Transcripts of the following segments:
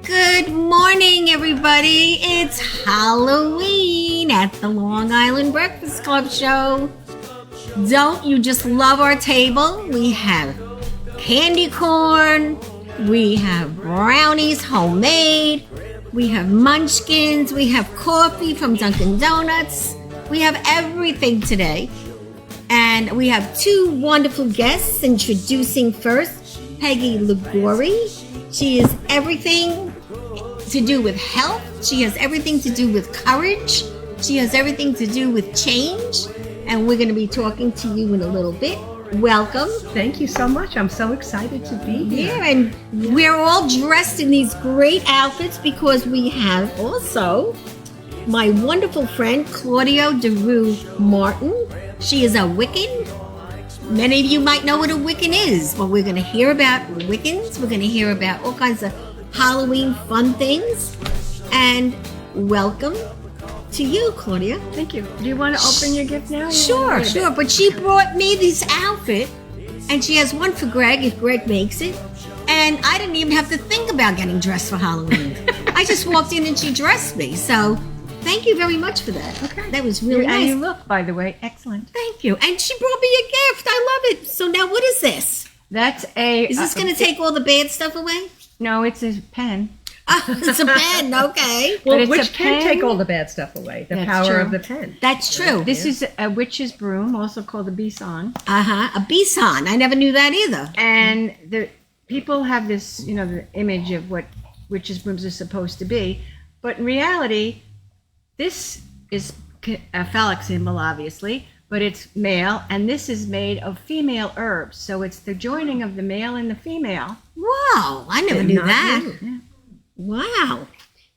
Good morning, everybody. It's Halloween at the Long Island Breakfast Club show. Don't you just love our table? We have candy corn, we have brownies homemade, we have munchkins, we have coffee from Dunkin' Donuts. We have everything today. And we have two wonderful guests. Introducing first, Peggy Liguori. She is everything to do with health. She has everything to do with courage. She has everything to do with change. And we're going to be talking to you in a little bit. Welcome. Thank you so much. I'm so excited to be here. Yeah, and we're all dressed in these great outfits because we have also my wonderful friend, Claudia DeRoo Martin. She is a Wiccan. Many of you might know what a Wiccan is, but we're going to hear about Wiccans. We're going to hear about all kinds of Halloween fun things. And welcome to you, Claudia. Thank you. Do you want to open your gift now? Sure. But she brought me this outfit, and she has one for Greg, if Greg makes it. And I didn't even have to think about getting dressed for Halloween. I just walked in and she dressed me. So thank you very much for that. Okay. That was really nice. And you look, by the way, excellent. Thank you. And she brought me a gift. I love it. So now what is this? That's Is this going to take all the bad stuff away? No, it's a pen. Oh, it's a pen. Okay. Well, which can take all the bad stuff away. The That's power true. of the pen. That's true. This is a witch's broom, also called a bison. A bison. I never knew that either. And the people have this, the image of what witches' brooms are supposed to be. But in reality, this is a phallic symbol, obviously, but it's male, and this is made of female herbs. So it's the joining of the male and the female. Wow. I never knew that. Yeah. Wow.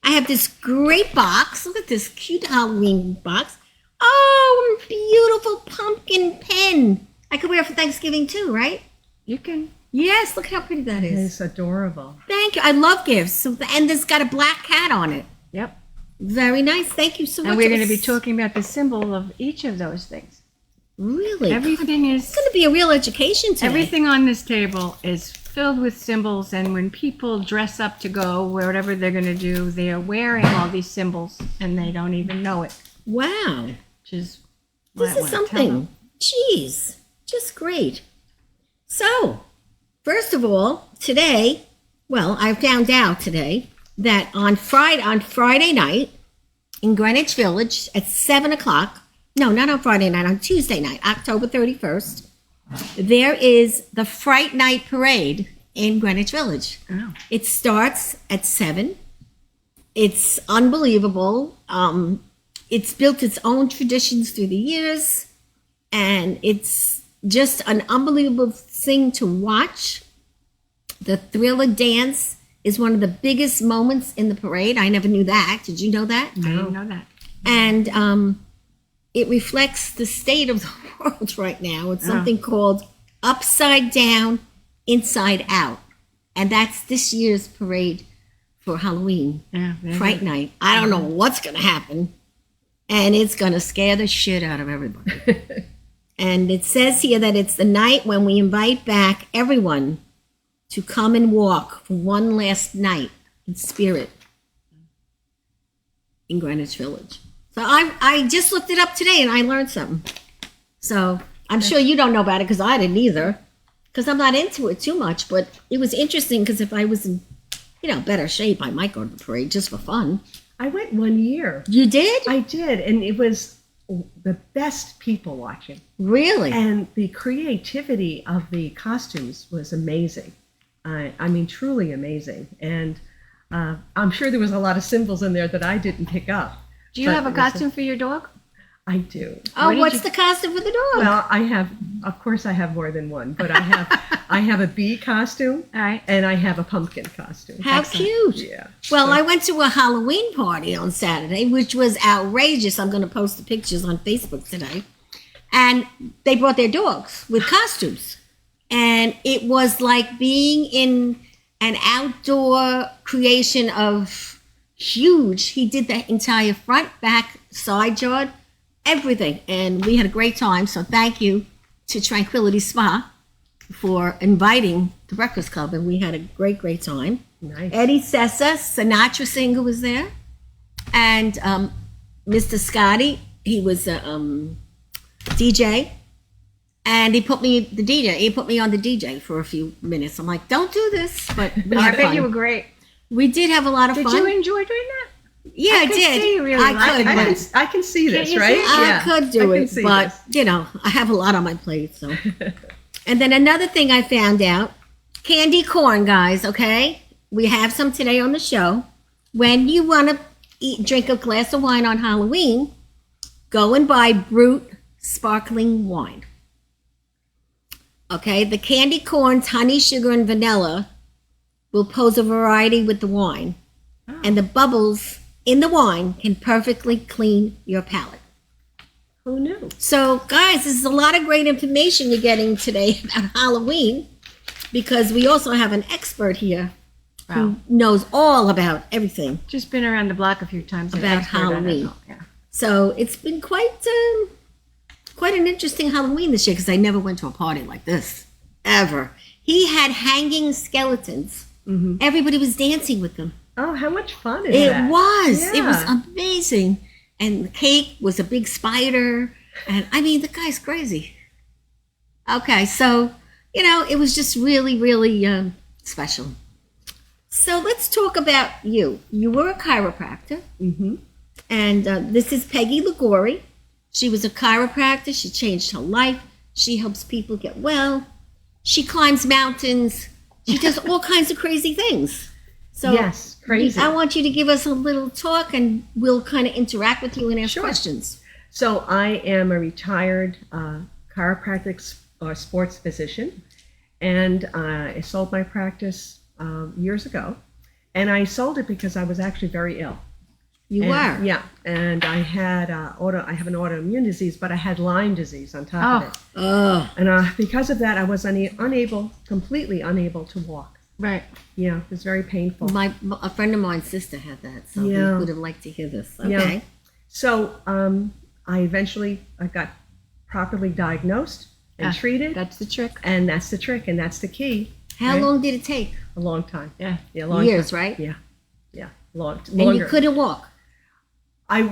I have this great box. Look at this cute Halloween box. Oh, beautiful pumpkin pen. I could wear it for Thanksgiving too, right? You can. Yes, look how pretty that is. It's adorable. Thank you. I love gifts. So, and it's got a black cat on it. Yep. Very nice. Thank you so much. And we're going to be talking about the symbol of each of those things. Really? Everything is. It's going to be a real education today. Everything on this table is filled with symbols, and when people dress up to go wherever they're going to do, they are wearing all these symbols, and they don't even know it. Wow. Which is This is something. Jeez. Just great. So, first of all, today, I found out today that on Friday night in Greenwich Village at 7 o'clock, no, not on Friday night, on Tuesday night, October 31st, there is the Fright Night Parade in Greenwich Village. Oh. It starts at 7. It's unbelievable. It's built its own traditions through the years, and it's just an unbelievable thing to watch. The Thriller dance is one of the biggest moments in the parade. I never knew that. Did you know that? I didn't know that. And it reflects the state of the world right now. It's something called Upside Down, Inside Out. And that's this year's parade for Halloween, Fright Night. I don't know what's going to happen. And it's going to scare the shit out of everybody. And it says here that it's the night when we invite back everyone to come and walk for one last night in spirit in Greenwich Village. So I just looked it up today and I learned something. So I'm sure you don't know about it because I didn't either, because I'm not into it too much. But it was interesting because if I was in, better shape, I might go to the parade just for fun. I went one year. You did? I did, and it was the best people watching. Really? And the creativity of the costumes was amazing. I mean, truly amazing. And I'm sure there was a lot of symbols in there that I didn't pick up. Do you have a costume for your dog? I do. Oh, what's the costume for the dog? Well, of course I have more than one, but I have a bee costume. All right. And I have a pumpkin costume. How Excellent. cute. Yeah. Well, I went to a Halloween party on Saturday, which was outrageous. I'm going to post the pictures on Facebook today. And they brought their dogs with costumes. And it was like being in an outdoor creation of huge. He did the entire front, back, side yard, everything. And we had a great time. So thank you to Tranquility Spa for inviting the Breakfast Club. And we had a great, great time. Nice. Eddie Sessa, Sinatra singer, was there. And Mr. Scotty, he was a DJ. And he put me on the DJ for a few minutes. I'm like, don't do this. But we I had bet fun. you were great. We did have a lot of Did fun. you enjoy doing that? Yeah, I could did. see you really I liked could, it. but I can see Can't this, you right? see? I could do I can it, see but this. I have a lot on my plate. So, and then another thing I found out: candy corn, guys. Okay, we have some today on the show. When you want to drink a glass of wine on Halloween, go and buy Brut sparkling wine. Okay, the candy corns, honey, sugar, and vanilla will pose a variety with the wine, and the bubbles in the wine can perfectly clean your palate. Who knew? So, guys, this is a lot of great information you're getting today about Halloween, because we also have an expert here who knows all about everything Just been around the block a few times. about Halloween. Yeah. So it's been quite an interesting Halloween this year, because I never went to a party like this ever. He had hanging skeletons. Mm-hmm. Everybody was dancing with them. Oh, how much fun is It that? was. It was Yeah. amazing. And the cake was a big spider. And I mean, the guy's crazy. Okay, so, it was just really, really special. So let's talk about you. You were a chiropractor. Mm-hmm. And this is Peggy Liguori. She was a chiropractor. She changed her life. She helps people get well. She climbs mountains. She does all kinds of crazy things. So Yes, crazy. I want you to give us a little talk, and we'll kind of interact with you and ask Sure. questions. So I am a retired chiropractic sports physician, and I sold my practice years ago, and I sold it because I was actually very ill. You were. Yeah, and I had I have an autoimmune disease, but I had Lyme disease on top of it, Oh, and because of that, I was completely unable to walk. Right. Yeah, it was very painful. a friend of mine's sister had that, so Yeah. we would have liked to hear this. Okay. Yeah. So I eventually got properly diagnosed and treated, That's the trick. and that's the trick, and that's the key. How Right. long did it take? A long time. Yeah. Yeah, long Years, time. right? Yeah, longer. And you couldn't walk. I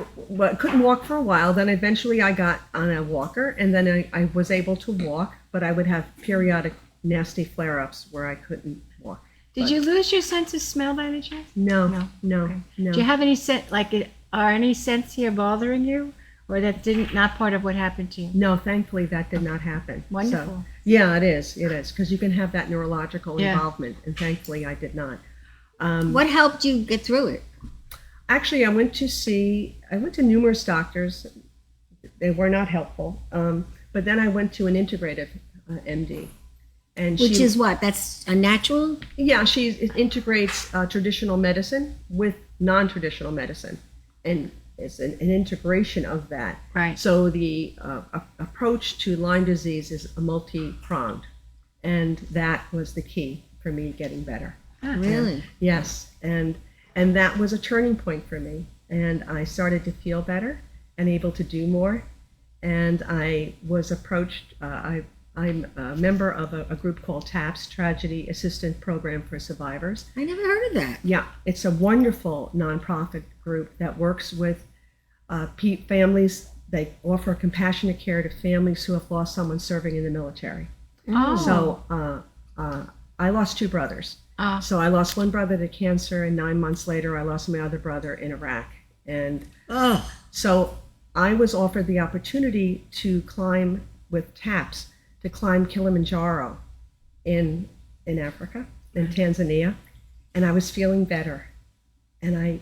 couldn't walk for a while. Then eventually I got on a walker, and then I was able to walk, but I would have periodic nasty flare-ups where I couldn't walk. Did you lose your sense of smell by any chance? No, No. no, Okay. no. Do you have any sense, are any scents here bothering you? Or that not part of what happened to you? No, thankfully that did not happen. Wonderful. So, yeah, it is, because you can have that neurological Yeah. involvement, and thankfully I did not. What helped you get through it? Actually, I went to numerous doctors. They were not helpful. But then I went to an integrative MD. And Which she, is what? That's a natural? yeah, she integrates traditional medicine with non-traditional medicine. And it's an integration of that. Right. So the approach to Lyme disease is a multi-pronged. And that was the key for me getting better. Really? Yes, and that was a turning point for me, and I started to feel better and able to do more, and I was approached. I'm a member of a group called TAPS, Tragedy Assistance Program for Survivors. I never heard of that. Yeah, it's a wonderful nonprofit group that works with families. They offer compassionate care to families who have lost someone serving in the military. Oh. So I lost two brothers. Oh. So I lost one brother to cancer, and 9 months later, I lost my other brother in Iraq. And Oh, so I was offered the opportunity to climb with TAPS, to climb Kilimanjaro in Africa, in Tanzania. And I was feeling better. And I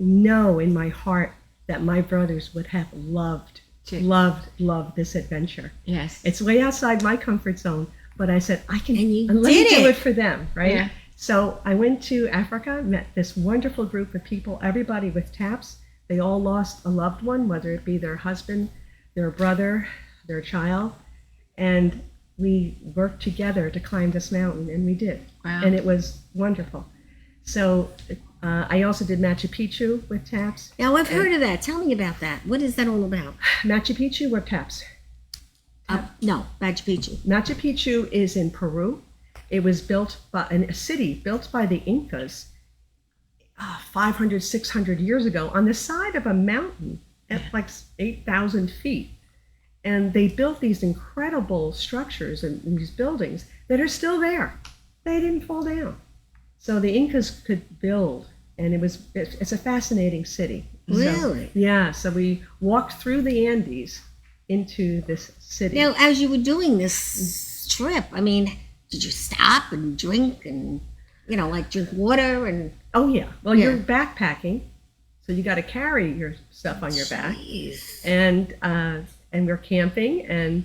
know in my heart that my brothers would have loved this adventure. Yes. It's way outside my comfort zone, but I said, let And me you do did it it. for them, right? Yeah. So I went to Africa, met this wonderful group of people, everybody with TAPS. They all lost a loved one, whether it be their husband, their brother, their child. And we worked together to climb this mountain, and we did. Wow. And it was wonderful. So I also did Machu Picchu with TAPS. now I've heard of that. Tell me about that. What is that all about? Machu Picchu with TAPS. No, Machu Picchu. Machu Picchu is in Peru. It was built by a city built by the Incas 500, 600 years ago on the side of a mountain at like 8,000 feet. And they built these incredible structures and these buildings that are still there. They didn't fall down. So the Incas could build, and it's a fascinating city. Really? So we walked through the Andes into this city. Now, as you were doing this trip, I mean, did you stop and drink and, like drink water and... Oh, yeah. Well, you're backpacking, so you got to carry your stuff on your back. Jeez. And we're camping, and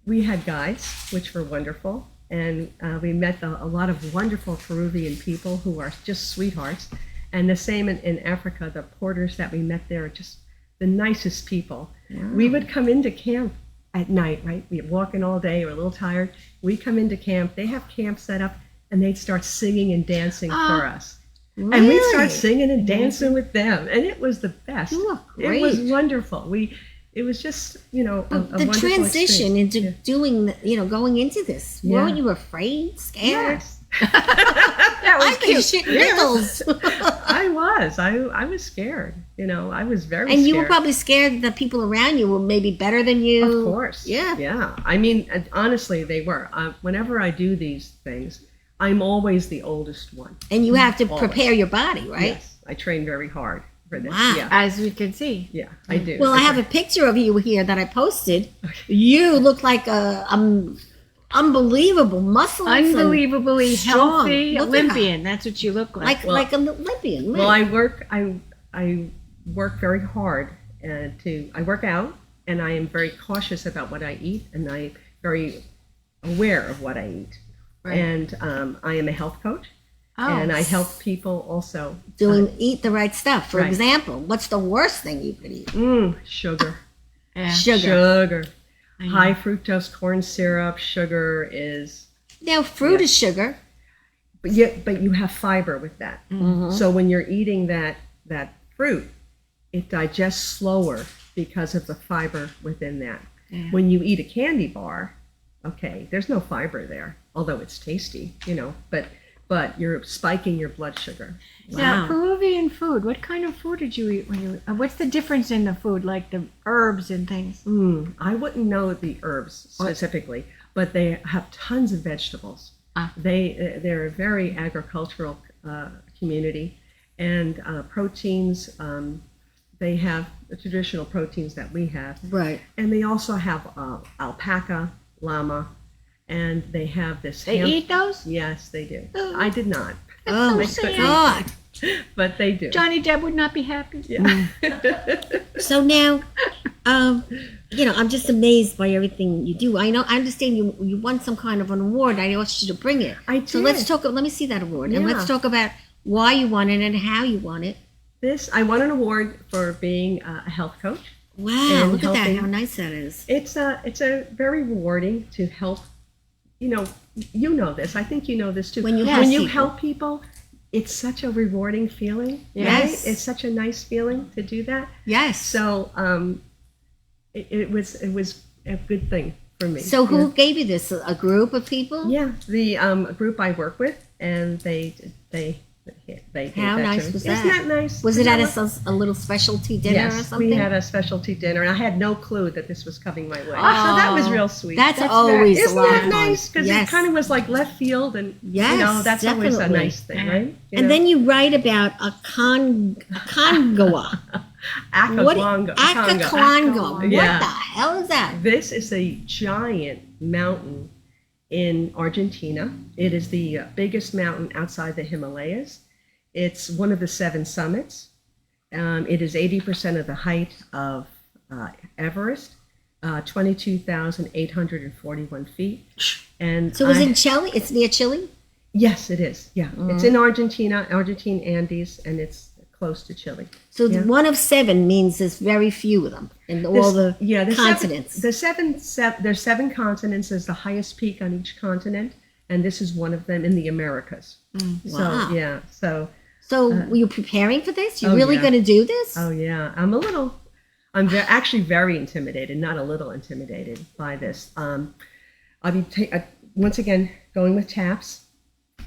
we had guides, which were wonderful. And we met a lot of wonderful Peruvian people who are just sweethearts. And the same in Africa, the porters that we met there are just the nicest people. Wow. We would come into camp at night, right? We're walking all day, we're a little tired. We come into camp, they have camp set up, and they'd start singing and dancing for us. Really? And we'd start singing and dancing with them. And it was the best. You look great. It was wonderful. It was just, a the transition into doing, going into this. Yeah. Weren't you afraid, scared? Yes. That was cute. Shit nickels. I was scared. I was very scared. And you were probably scared that people around you were maybe better than you. Of course. Yeah. Yeah. I mean, honestly, they were. Whenever I do these things, I'm always the oldest one. And you have to prepare your body, right? Yes. I train very hard for this. Wow. Yeah. As we can see. Yeah, I do. Well, I have a picture of you here that I posted. You look like a unbelievable muscles. Unbelievably strong. healthy Look at Olympian. That's what you look like. Like an Olympian. Well, I work very hard I work out, and I am very cautious about what I eat, and I'm very aware of what I eat. Right. And I am a health coach, and I help people also. Eat the right stuff. For Right. example, what's the worst thing you could eat? Sugar. Yeah. Sugar. High fructose corn syrup. Sugar is. Now, fruit is sugar. But you have fiber with that. Mm-hmm. So when you're eating that fruit, it digests slower because of the fiber within that. Yeah. When you eat a candy bar, okay, there's no fiber there, although it's tasty, but you're spiking your blood sugar. Now, Peruvian food. What kind of food did you eat when you? What's the difference in the food, like the herbs and things? I wouldn't know the herbs specifically, but they have tons of vegetables. They're a very agricultural community, and proteins. They have the traditional proteins that we have, Right. and they also have alpaca, llama, and they have this. They eat those? Yes, they do. I did not, Oh, my sad. God. but they do. Johnny Depp would not be happy. Yeah. So now, I'm just amazed by everything you do. I understand you won some kind of an award. I asked you to bring it. I did. So let me see that award. And Yeah. let's talk about why you won it and how you won it. I won an award for being a health coach. Wow, And look at that, helping. how nice that is. It's a very rewarding to help. You know this. I think you know this too. When you help people, it's such a rewarding feeling. Yes. Right? It's such a nice feeling to do that. Yes. So it was a good thing for me. So who gave you this? A group of people? Yeah, the group I work with, and they gave How that nice to me. was that? Isn't that nice? Was it You at know a little specialty dinner or Yes, something? we had a specialty dinner, and I had no clue that this was coming my way. So that was real sweet. That's always a Isn't lot that of fun. nice? Because Yes. it kind of was like left field, and Yes, that's always a definitely. nice thing, right? And then you write about a congoa. Akakwanga. Akakwanga. Yeah. What the hell is that? This is a giant mountain in Argentina. It is the biggest mountain outside the Himalayas. It's one of the 7 summits. It is 80% of the height of Everest, 22,841 feet. And So is it Chile? It's near Chile? Yes, it is. Yeah, it's in Argentina, Argentine Andes, and it's close to Chile. So Yeah. one of 7 means there's very few of them in all the continents. There's 7 continents. There's the highest peak on each continent, and this is one of them in the Americas. Wow. So yeah, So were you preparing for this? You Oh, really yeah. going to do this? oh yeah, I'm actually very intimidated, not a little intimidated by this. I'll be once again going with TAPS,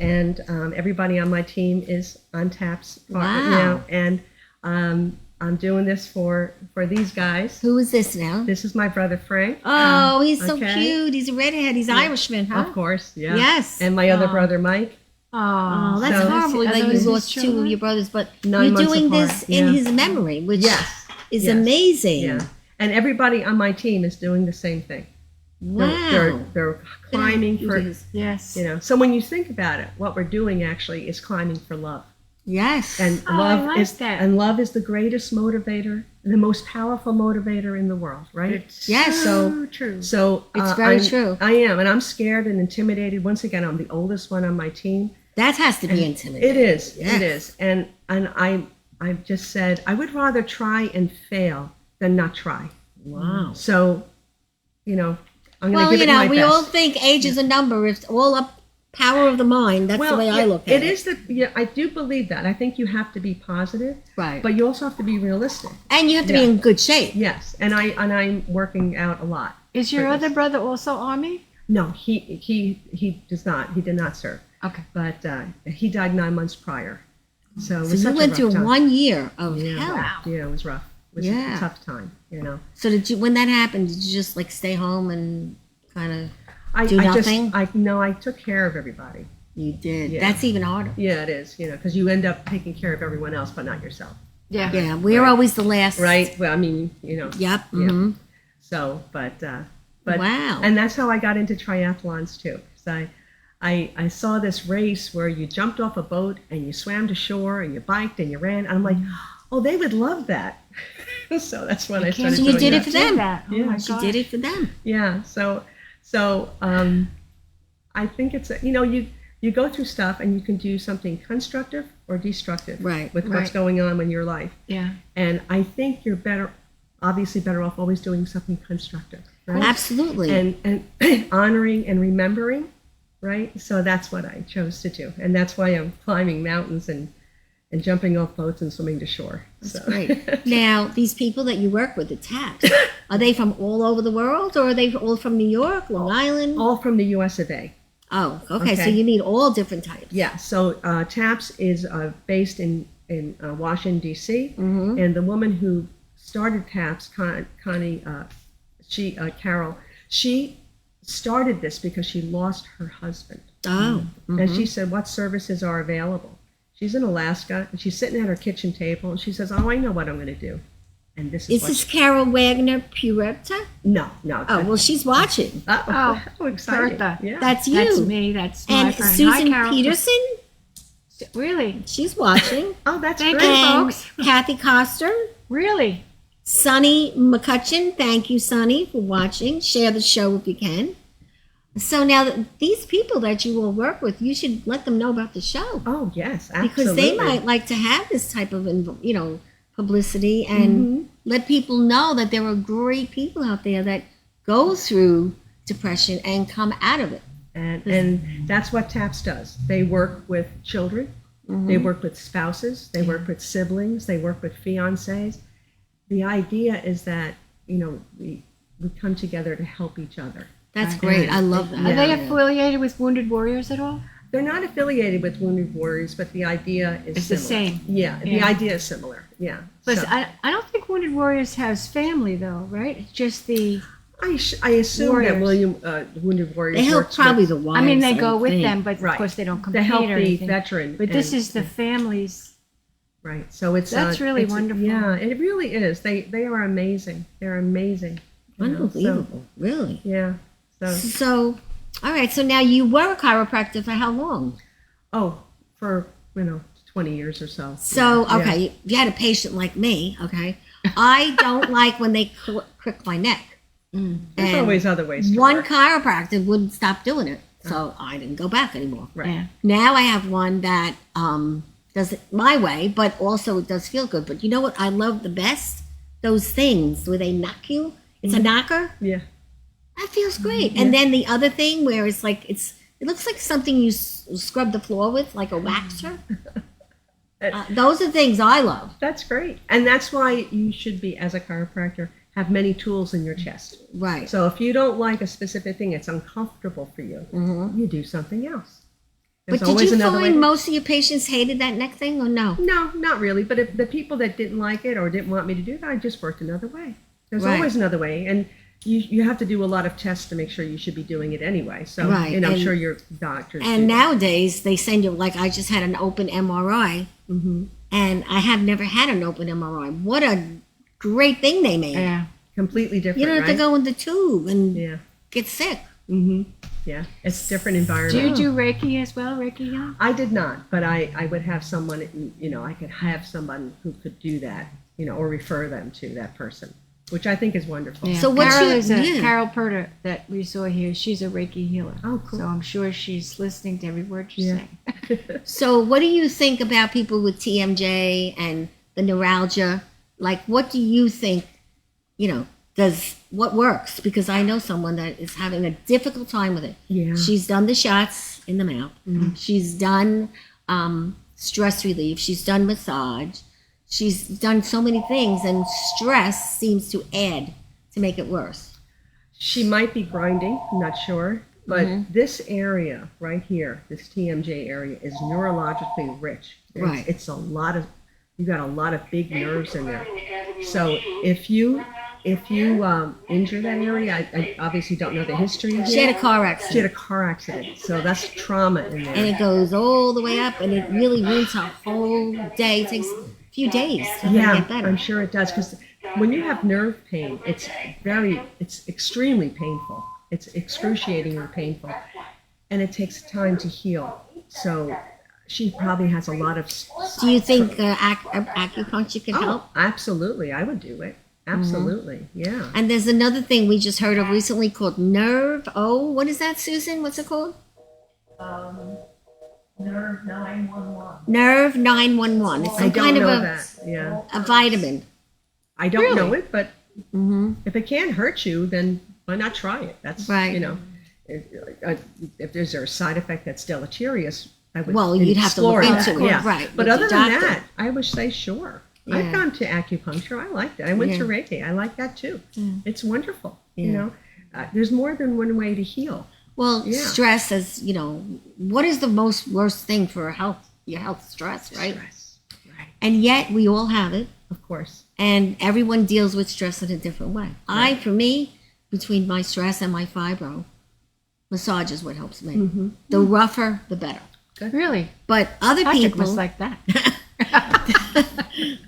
and everybody on my team is on TAPS. Wow. And I'm doing this for these guys. Who is this now? This is my brother Frank. Oh, he's so okay. cute. He's a redhead. He's Irishman, huh? Of course, yeah. Yes. And my other brother Mike. Oh, that's So- horrible that you those his lost two of children? your brothers, but 9 you're months doing apart, this in yeah. his memory, which Yes. is Yes. amazing. Yeah. And everybody on my team is doing the same thing. Wow. They're climbing for, Yes. so when you think about it, what we're doing actually is climbing for love. Yes. And Oh, love I like is that. and love is the greatest motivator, the most powerful motivator in the world, right? It's Yes. so true. So It's very I'm- true. I am, and I'm scared and intimidated. Once again, I'm the oldest one on my team. that has to be intimidating. It is. Yes. It is. And I've just said I would rather try and fail than not try. Wow. So, I'm going to Well, give it my we best. all think age is a number. It's all up power of the mind. That's the way I look at it. It is I do believe that. I think you have to be positive, Right. but you also have to be realistic. And you have to be Yeah. in good shape. Yes, and I'm working out a lot. Is your for other this. brother also Army? No, he does not. He did not serve. Okay. But he died 9 months prior. So, it So was you such a went rough through time. 1 year of Yeah. hell. Wow. Yeah, it was rough. It was Yeah. a tough time. So when that happened, did you just like stay home and kind of I do just nothing? I took care of everybody. You did. Yeah. That's even harder. Yeah, it is. Because you end up taking care of everyone else, but not yourself. Yeah. Yeah, we're Right. always the last. Right. Well, I mean, Yep. Yeah. mhm. So, but Wow. and that's how I got into triathlons too. So I saw this race where you jumped off a boat and you swam to shore and you biked and you ran. And I'm like, oh, they would love that. So that's when I started So you doing did it that. for them. That. Oh Yeah. my She gosh. did it for them. Yeah. So I think it's you go through stuff and you can do something constructive or destructive Right, with what's right. going on in your life. Yeah. And I think you're obviously better off always doing something constructive, right? Absolutely. And honoring and remembering, right? So that's what I chose to do, and that's why I'm climbing mountains and jumping off boats and swimming to shore. That's So. great. Now, these people that you work with, the TAPS, are they from all over the world, or are they all from New York, Long Island? All from the U.S. of A. Oh, okay. So Okay. you need all different types. Yeah. So TAPS is based in Washington D.C. Mm-hmm. And the woman who started TAPS, Connie, Carol, she started this because she lost her husband. Oh. And she said, what services are available? She's in Alaska, and she's sitting at her kitchen table, and she says, oh, I know what I'm going to do. And this is Is this Carol Wagner Puerta? No. Oh, well, she's watching. Oh, how exciting. Bertha. Yeah. That's you. That's me. That's my And friend. Hi, Susan Carol. Peterson, Really? she's watching. Oh, that's Thank great. you. And folks. Kathy Coster, Really? Sonny McCutcheon. Thank you, Sonny, for watching. Share the show if you can. So now these people that you will work with, you should let them know about the show. Oh, yes, absolutely. Because they might like to have this type of, publicity and let people know that there are great people out there that go through depression and come out of it. And that's what TAPS does. They work with children. They work with spouses. They work with siblings. They work with fiancés. The idea is that, we come together to help each other. That's great. I love that. Are they Yeah. affiliated with Wounded Warriors at all? They're not affiliated with Wounded Warriors, but the idea is It's the similar. same. Yeah, the Yeah. idea is similar. Yeah. But So, I don't think Wounded Warriors has family, though, right? It's just the... I assume that Warriors. Wounded Warriors They help works probably with, the wives. I mean, they would go with think. them, but Right. of course they don't to compete help or the anything. veteran. But this and- is the families. right. So it's That's really it's- wonderful. Yeah, it really is. They are amazing. They're amazing. you know, so, Unbelievable. Really. yeah. So So, all right. So now you were a chiropractor for how long? for 20 years or so. So, Yeah. okay, you had a patient like me, okay? I don't like when they crick my neck. There's And always other ways to one work. chiropractor wouldn't stop doing it. So I didn't go back anymore. Right. Yeah. Now I have one that does it my way, but also it does feel good. But you know what I love the best? Those things where they knock you. It's a knocker. Yeah. That feels great. And then the other thing where it's like it looks like something you scrub the floor with, like a waxer. Those are things I love. That's great. And that's why you should be, as a chiropractor, have many tools in your chest. Right. So if you don't like a specific thing, it's uncomfortable for you, Mm-hmm. you do something else. But There's did you another way find to- most of your patients hated that neck thing or no? No, not really. But if the people that didn't like it or didn't want me to do that, I just worked another way. There's Right. always another way. And you have to do a lot of tests to make sure you should be doing it anyway. So, Right, I'm and- sure your doctors And do nowadays they send you, like I just had an open MRI that. Mhm. and I have never had an open MRI. What a great thing they made. Yeah. Completely different, You don't have right? to go in the tube and Yeah. get sick. Mm-hmm. Yeah. It's a different Do environment. you do Reiki as well, Reiki healing? I did not, but I would have someone, I could have someone who could do that, or refer them to that person, which I think is wonderful. Yeah. So what's Carol your- is yeah. Carol Perter that we saw here. She's a Reiki healer. Oh, cool. So I'm sure she's listening to every word you're Yeah. saying. So what do you think about people with TMJ and the neuralgia? Like what do you think, what works? Because I know someone that is having a difficult time with it. Yeah. She's done the shots in the mouth. Mm-hmm. She's done stress relief. She's done massage. She's done so many things, and stress seems to add to make it worse. She might be grinding, I'm not sure. But this area right here, this TMJ area, is neurologically rich. Right. It's you got a lot of big nerves in there. So if you injure that area, I obviously don't know the history of She had it. a car She had accident, a car accident, so that's trauma in there. and it goes all the way up, and it really ruins her whole day. It takes a few days to get better. I'm sure it does, because when you have nerve pain, it's extremely painful. It's excruciatingly painful, and it takes time to heal. So she probably has a lot of. Do you think acupuncture could help? Absolutely, I would do it. Absolutely, yeah. And there's another thing we just heard of recently called nerve. Oh, what is that, Susan? What's it called? Nerve 911. Nerve 911. It's I some don't kind of know a that. Yeah, vitamin. I don't know it, but Mm-hmm. if it can't hurt you, then why not try it? That's Right. If there's a side effect that's deleterious, I would. Well, you'd have to look explore that. into it, Yeah. right, But with other the than doctor. that, I would say sure. Yeah. I've gone to acupuncture. I liked it. I went to Yeah. Reiki. I like that too. Mm. It's wonderful. Yeah. There's more than one way to heal. Well, Yeah. stress is, what is the most worst thing for your health? Stress, right? Stress. Right. And yet we all have it, Of course. and everyone deals with stress in a different way. For me, between my stress and my fibro, massage is what helps me. Mm-hmm. The rougher, the better. Really? But other Patrick people, was like that.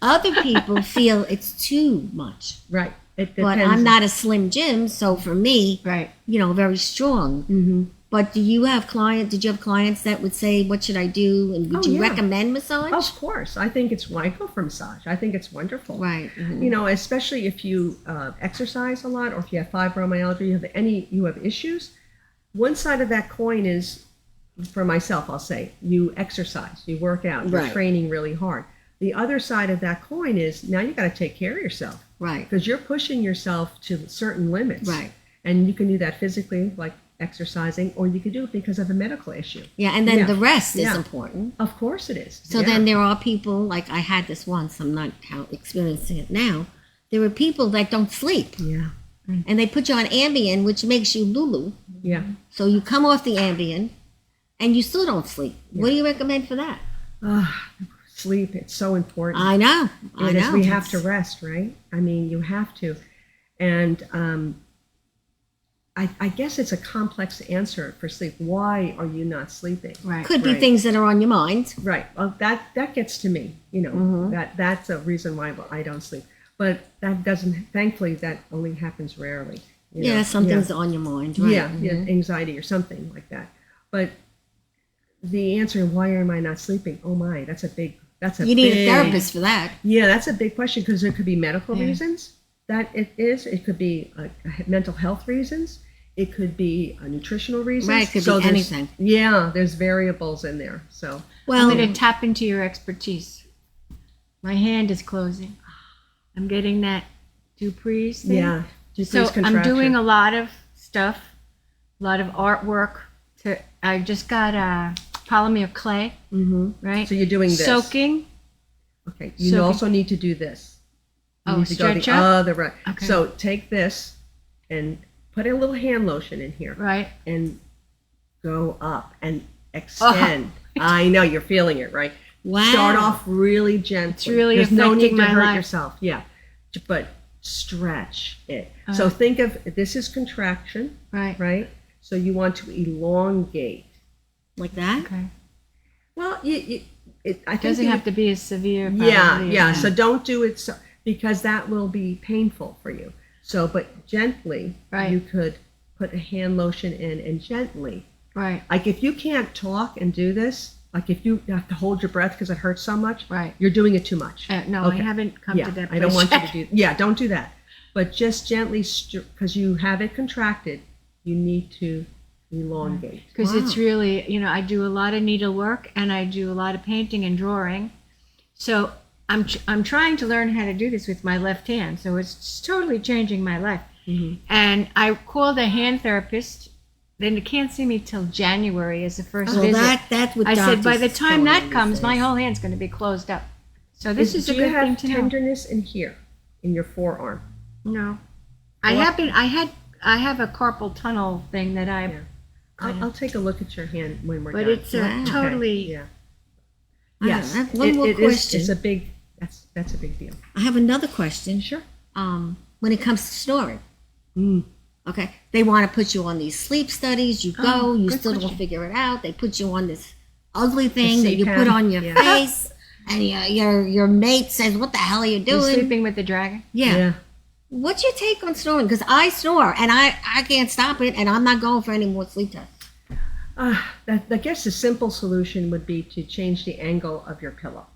other people feel it's too much. Right. It But depends. I'm not a Slim Jim, so for me, Right. very strong. Mm-hmm. But did you have clients that would say, what should I do? And would Oh, you yeah. recommend massage? Of course. I think I go for massage. I think it's wonderful. Right. Mhm. Especially if you exercise a lot, or if you have fibromyalgia, you have issues. One side of that coin is, for myself, I'll say, you exercise, you work out, you're Right. training really hard. The other side of that coin is now you got to take care of yourself, Right. because you're pushing yourself to certain limits. Right. And you can do that physically, like exercising, or you can do it because of a medical issue. Yeah, and then Yeah. the rest is Yeah. important. Of course it is. So Yeah. then there are people, like I had this once, I'm not experiencing it now. There are people that don't sleep, Yeah. and they put you on Ambien, which makes you Lulu. Yeah. So you come off the Ambien, and you still don't sleep. What do you recommend for that? Sleep, it's so important. I know. It is. We have to rest, right? I mean, you have to. And I guess it's a complex answer for sleep. Why are you not sleeping? Right. Could be Right. things that are on your mind. Right. Well, that gets to me. That's a reason why I don't sleep. But that doesn't. Thankfully, that only happens rarely. Yeah, something's on your mind, right? Yeah, anxiety or something like that. But the answer, why am I not sleeping? Oh my, that's a big. You need a therapist for that. Yeah, that's a big question, because there could be medical Yeah. reasons that it is. It could be mental health reasons. It could be nutritional reasons. Right, it could be there's- anything. Yeah, there's variables in there. So Well, I'm going to tap into your expertise. My hand is closing. I'm getting that Dupree's thing. yeah, So Dupree's I'm doing contraction. a lot of stuff, a lot of artwork. I just got a polymer clay, right? So you're doing this. Soaking. Okay. You Soaking. also need to do this. You Oh, need to go stretch the up? other right. Okay. So take this and put a little hand lotion in here, Right. and go up, and extend. I know you're feeling it, right? Wow. Start off really gently. It's really There's no need affecting to my hurt life. yourself. Yeah, but stretch it. So think of this is contraction, Right. right? So you want to elongate. Like that? Okay. Well, I It think doesn't you- have to be as severe. Yeah, probably, yeah. as So that. don't do it because that will be painful for you. So, but gently, Right. you could put a hand lotion in and gently. Right. Like if you can't talk and do this, like if you have to hold your breath because it hurts so much, Right. you're doing it too much. No, Okay. I haven't come Yeah, to that. I don't place want you yet. to do. Yeah, don't do that. But just gently, because you have it contracted, you need to elongate. Because Wow. it's really, I do a lot of needlework and I do a lot of painting and drawing. So I'm trying to learn how to do this with my left hand. So it's totally changing my life. Mhm. And I called a hand therapist. Then they can't see me till January as the first Well, visit. that's what I said, by the doctors time tell that me comes, these my days. whole hand's going to be closed up. So this is a Do you good thing have to know. tenderness in here, in your forearm? No, I What? haven't. I have a carpal tunnel thing that I. Yeah. I'll take a look at your hand when we're But done. it's Wow. totally. Yeah. I Yes. have one more it is- question. it's a big. That's a big deal. I have another question. Sure. When it comes to snoring, Mm. okay, they want to put you on these sleep studies. You go, you good still don't question. figure it out. They put you on this ugly thing that you CPAP, put on your yeah. face, and your mate says, "What the hell are you You're doing?" sleeping with the dragon. Yeah. What's your take on snoring? Because I snore and I can't stop it, and I'm not going for any more sleep tests. I guess the simple solution would be to change the angle of your pillow.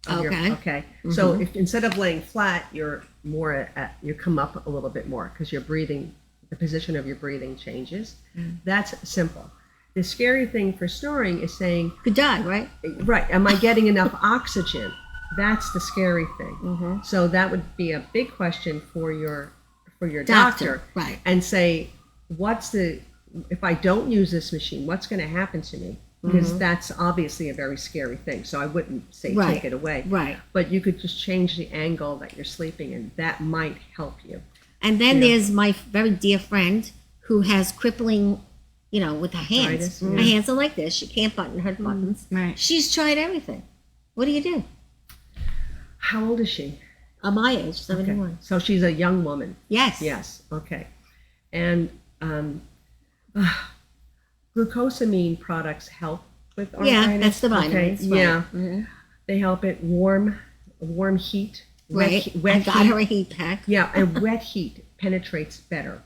Okay. Okay. So if instead of laying flat, you're more you come up a little bit more because you're breathing. The position of your breathing changes. That's simple. The scary thing for snoring is saying, Could die, right? right, am I getting enough oxygen? That's the scary thing. So that would be a big question for your doctor. Right. And say, if I don't use this machine, what's going to happen to me? Because that's obviously a very scary thing. So I wouldn't say Right. take it away. Right. But you could just change the angle that you're sleeping in. That might help you. And then Yeah. there's my very dear friend who has crippling, with her hands. Arthritis, Her yeah. hands are like this. She can't button her buttons. Right. She's tried everything. What do you do? How old is she? At my age, Okay. 71. So she's a young woman. Yes. Yes. Okay. And glucosamine products help with arthritis. Yeah, that's the vitamins. Okay. Right. Yeah. Mhm. They help it warm heat. Right. Wet I got heat. her a heat pack. Yeah, and wet heat penetrates better.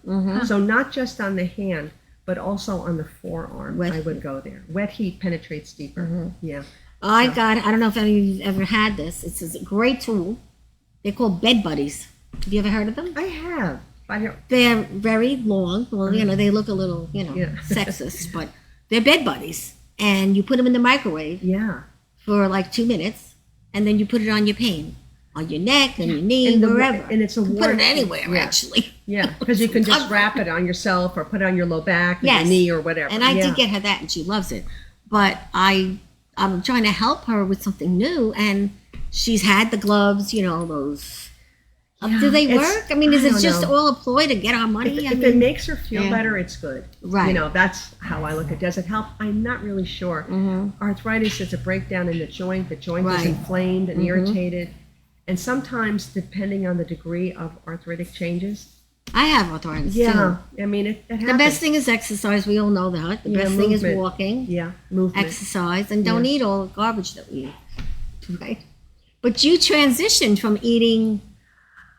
So not just on the hand, but also on the forearm. Wet I would go there. Wet heat penetrates deeper. Yeah. I don't know if any of you ever had this. It's a great tool. They're called bed buddies. Have you ever heard of them? I have. They're very long. Well, they look a little, Yeah. sexist, but they're bed buddies. And you put them in the microwave Yeah. for like 2 minutes, and then you put it on your pain, on your neck, and your knee, And wherever. and it's a You can warm put it anywhere, yeah. actually. Yeah, because you can just wrap it on yourself or put it on your low back, or Yes. your knee, or whatever. And I yeah. did get her that, and she loves it. But I'm trying to help her with something new, and she's had the gloves, those. Do they it's- work? I mean, is I it don't just know. all a ploy to get our money? If it makes her feel Yeah. better, it's good. Right. That's how I look at it. Does it help? I'm not really sure. Arthritis is a breakdown in the joint. The joint is Right. inflamed and irritated. And sometimes, depending on the degree of arthritic changes, I have arthritis yeah, too. I mean, it happens. The best thing is exercise. We all know that. The Yeah, best thing is movement. walking, Yeah, movement. exercise, and don't eat all the garbage that we eat. Right? But you transitioned from eating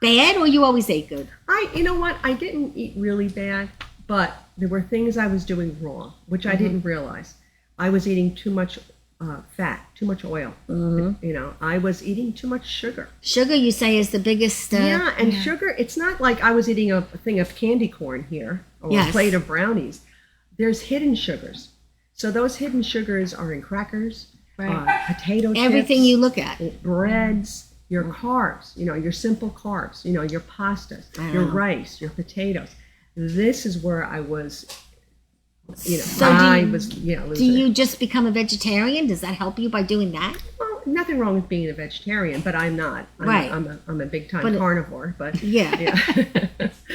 bad, or you always ate good? You know what? I didn't eat really bad, but there were things I was doing wrong, which I didn't realize. I was eating too much fat, too much oil. I was eating too much sugar. Sugar, you say, is the biggest. Yeah, and sugar, it's not like I was eating a thing of candy corn here or Yes. a plate of brownies. There's hidden sugars. So those hidden sugars are in crackers, Right. potato chips, everything you look at. breads, your carbs, your simple carbs, your pastas, your rice, your potatoes. This is where I was, So I do was, do losing it. you just become a vegetarian? Does that help you by doing that? Well, nothing wrong with being a vegetarian, but I'm not. Right. I'm a big time But- carnivore, but Yeah. yeah.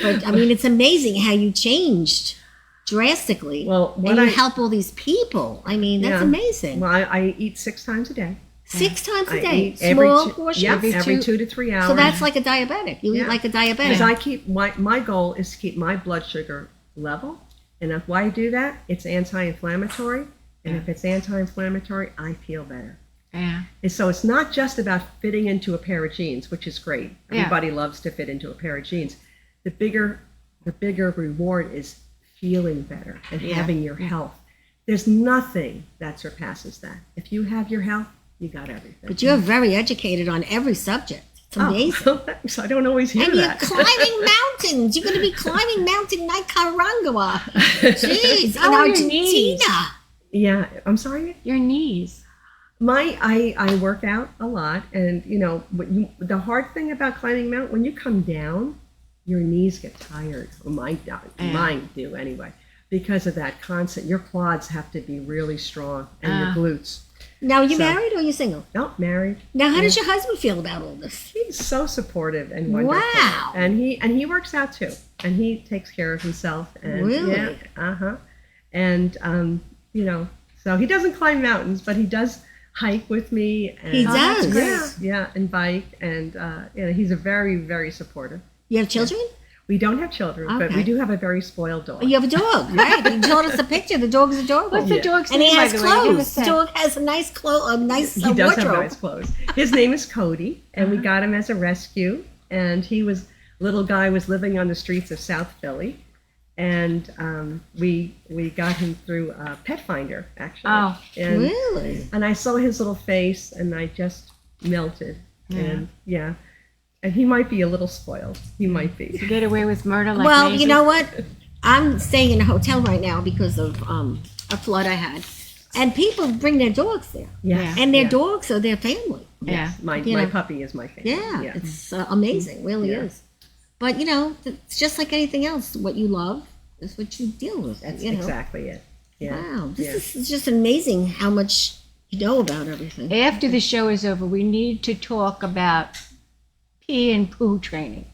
But I mean, it's amazing how you changed drastically. Well, and you help all these people. I mean, that's amazing. Well, I eat 6 times a day. 6 times a I day, eat every small two- portions. Yep, every 2 to 3 hours. So that's like a diabetic. You eat like a diabetic. Because I keep my goal is to keep my blood sugar level, and if I do that, it's anti-inflammatory, and if it's anti-inflammatory, I feel better. Yeah. And so it's not just about fitting into a pair of jeans, which is great. Everybody loves to fit into a pair of jeans. The bigger reward is feeling better and having your health. There's nothing that surpasses that. If you have your health, you got everything. But you're very educated on every subject. It's amazing. Oh, thanks. I don't always hear that. And you're climbing mountains. You're going to be climbing Mountain Nicaragua. Jeez, in Argentina. Yeah, I'm sorry? Your knees. I work out a lot, and the hard thing about climbing mountain, when you come down, your knees get tired. Well, mine do anyway, because of that constant. Your quads have to be really strong, and your glutes. Now, are you married or are you single? No, married. Now, how does your husband feel about all this? He's so supportive and wonderful. Wow. And he works out too, and he takes care of himself. And, really? Yeah. And so he doesn't climb mountains, but he does hike with me. And, he does. Yeah, and bike, and he's a very, very supportive. You have children? We don't have children, but we do have a very spoiled dog. You have a dog, right? You showed us a picture. The dog is adorable. What's the dog's and name, he has by the way? clothes. The dog has a nice He does wardrobe. have nice clothes. His name is Cody, and we got him as a rescue. And little guy was living on the streets of South Philly, and we got him through Pet Finder, actually. Oh, and, really? And I saw his little face, and I just melted. And and he might be a little spoiled. He might be. To get away with murder like well, Maisie? you know what? I'm staying in a hotel right now because of a flood I had. And people bring their dogs there. Yeah. And their dogs are their family. Yeah. My puppy is my family. Yeah. It's amazing. Really is. But, it's just like anything else. What you love is what you deal with. That's you know? exactly it. Yeah. Wow. This is just amazing how much you know about everything. After the show is over, we need to talk about pee and poo training.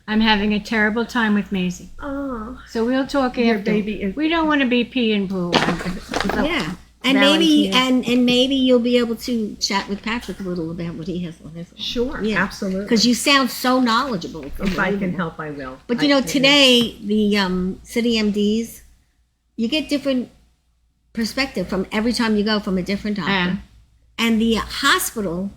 I'm having a terrible time with Maisie. Oh. So we'll talk Your after. baby is... We don't want to be pee and poo. Yeah. And maybe you'll be able to chat with Patrick a little about what he has on his life. Sure, absolutely. Because you sound so knowledgeable. If I can help, I will. But today the city MDs, you get different perspective from every time you go from a different doctor. And the hospital,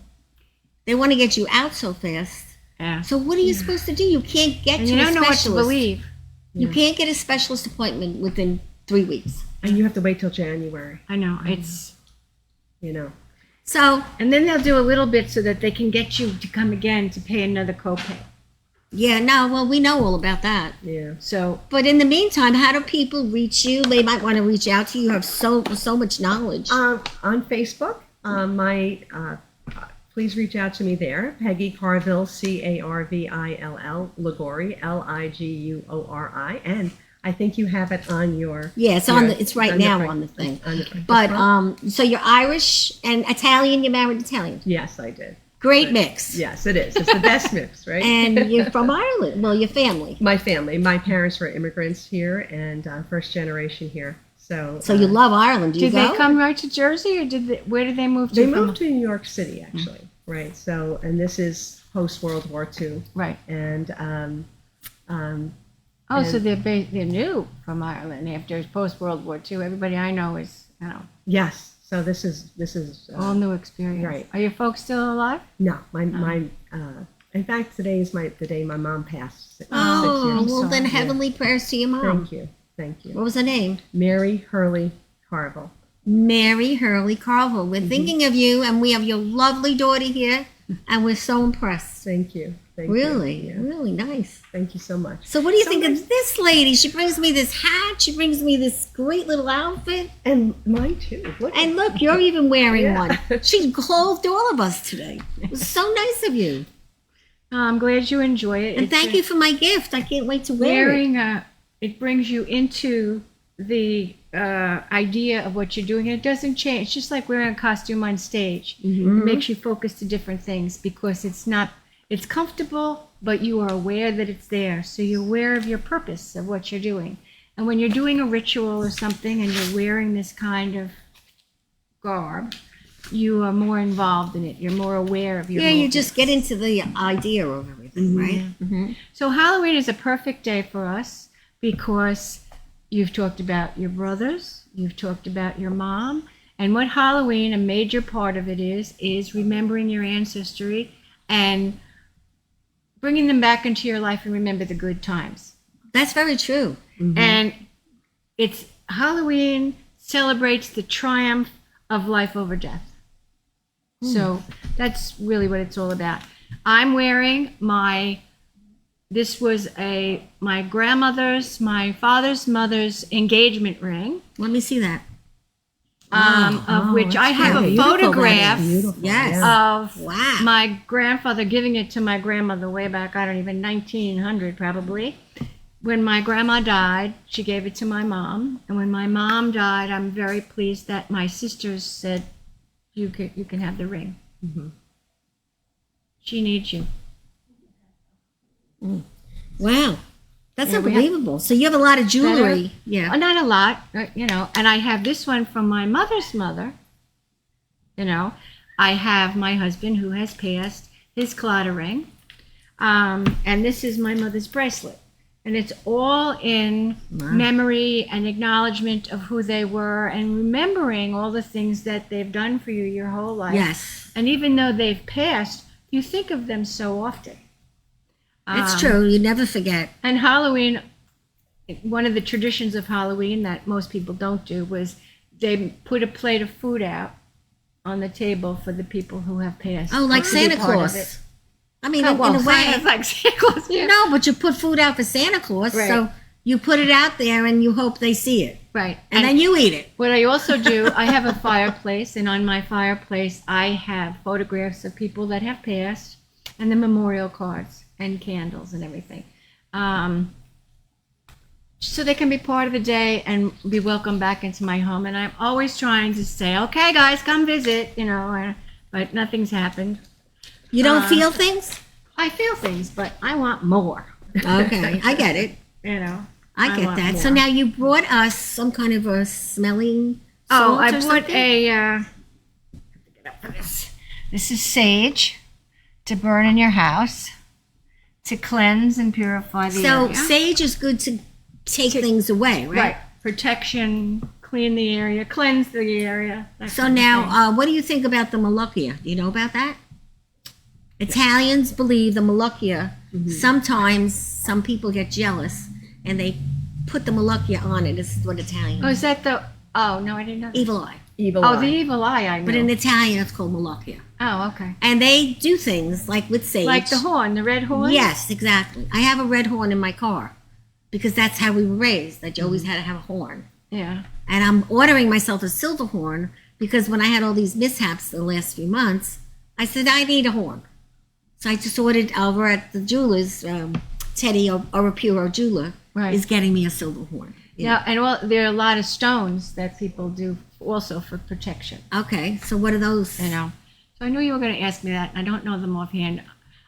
they want to get you out so fast. Yeah. So what are you supposed to do? You can't get and to you a don't know what specialist. to believe. You can't get a specialist appointment within 3 weeks. And you have to wait till January. I know. It's... So... And then they'll do a little bit so that they can get you to come again to pay another copay. Yeah, no, well, we know all about that. Yeah. So... But in the meantime, how do people reach you? They might want to reach out to you. You have so much knowledge. On Facebook, please reach out to me there. Peggy Carvill, Carvill Liguori, Liguori, and I think you have it on your. Yeah, it's on the. It's right now on the thing. But so you're Irish and Italian. You married Italian. Yes, I did. Great mix. Yes, it is. It's the best mix, right? And you're from Ireland. Well, your family. My family. My parents were immigrants here and first generation here. So you love Ireland. Do you go? Did they come right to Jersey, or where did they move to? They moved to New York City, actually. Right. So, and this is post World War II. Right. And so they're new from Ireland after post World War II. Everybody I know is Yes. So this is all new experience. Right. Are your folks still alive? No. In fact, today is the day my mom passed. 6 years. Well, then heavenly prayers to your mom. Thank you. What was her name? Mary Hurley Carvill. Mary Hurley Carvill. We're thinking of you, and we have your lovely daughter here, and we're so impressed. Thank you. Really nice. Thank you so much. So what do you think of this lady? She brings me this hat. She brings me this great little outfit. And mine too. Look, you're even wearing one. She clothed all of us today. It was so nice of you. I'm glad you enjoy it. And thank you for my gift. I can't wait to wear it. It brings you into the idea of what you're doing. And it doesn't change. It's just like wearing a costume on stage. It makes you focus to different things because it's not It's comfortable, but you are aware that it's there. So you're aware of your purpose of what you're doing. And when you're doing a ritual or something and you're wearing this kind of garb, you are more involved in it. You're more aware of your Yeah, you movements. just get into the idea of everything, right? Mm-hmm. So Halloween is a perfect day for us because you've talked about your brothers, you've talked about your mom, and what Halloween, a major part of it is remembering your ancestry and bringing them back into your life and remember the good times. That's very true. Mm-hmm. And it's Halloween celebrates the triumph of life over death. So that's really what it's all about. I'm wearing my grandmother's, my father's mother's engagement ring, Let me see that. of which I have a beautiful, photograph Beautiful. Yes. of Wow. my grandfather giving it to my grandmother way back, I don't even, 1900 probably. When my grandma died, she gave it to my mom. And when my mom died, I'm very pleased that my sisters said, you can have the ring. Mhm. She needs you. Wow. That's Yeah, we have- unbelievable. So you have a lot of jewelry. Yeah. Not a lot, and I have this one from my mother's mother. I have my husband who has passed, his Claudia ring. And this is my mother's bracelet. And it's all in memory and acknowledgement of who they were and remembering all the things that they've done for you your whole life. Yes. And even though they've passed, you think of them so often. It's true. You never forget. And Halloween, one of the traditions of Halloween that most people don't do was they put a plate of food out on the table for the people who have passed. Oh, like to be Santa part of Claus. it. I mean, Oh, in well, a way. Santa's like Santa Claus, yeah. No, but you put food out for Santa Claus. Right. So you put it out there and you hope they see it. Right. And then you eat it. What I also do, I have a fireplace, and on my fireplace, I have photographs of people that have passed, and the memorial cards and candles and everything, so they can be part of the day and be welcomed back into my home. And I'm always trying to say, "Okay, guys, come visit," but nothing's happened. You don't feel things? I feel things, but I want more. Okay, I get it. I get want that. more. So now you brought us some kind of a smelling Oh, salt I or bought something? get up for this. This is sage to burn in your house to cleanse and purify the So area. sage is good to take things away, right? Right. Protection, clean the area, cleanse the area. that So kind of thing. now, what do you think about the Molucca? Do you know about that? Italians believe the Molucca. Sometimes some people get jealous and they put the Molucca on it. This is what Italians. Oh, is that the? Oh no, I didn't know. That. Evil eye. Evil Oh, eye. the evil eye. I know. But in Italian, it's called Molucca. Oh, okay. And they do things like with sage. Like the horn, the red horn. Yes, exactly. I have a red horn in my car because that's how we were raised, that you always had to have a horn. Yeah. And I'm ordering myself a silver horn because when I had all these mishaps the last few months, I said, I need a horn. So I just ordered over at the jeweler's, Teddy or a Puro jeweler Right. is getting me a silver horn. Yeah, and there are a lot of stones that people do also for protection. Okay, so what are those? So I knew you were going to ask me that. I don't know them offhand.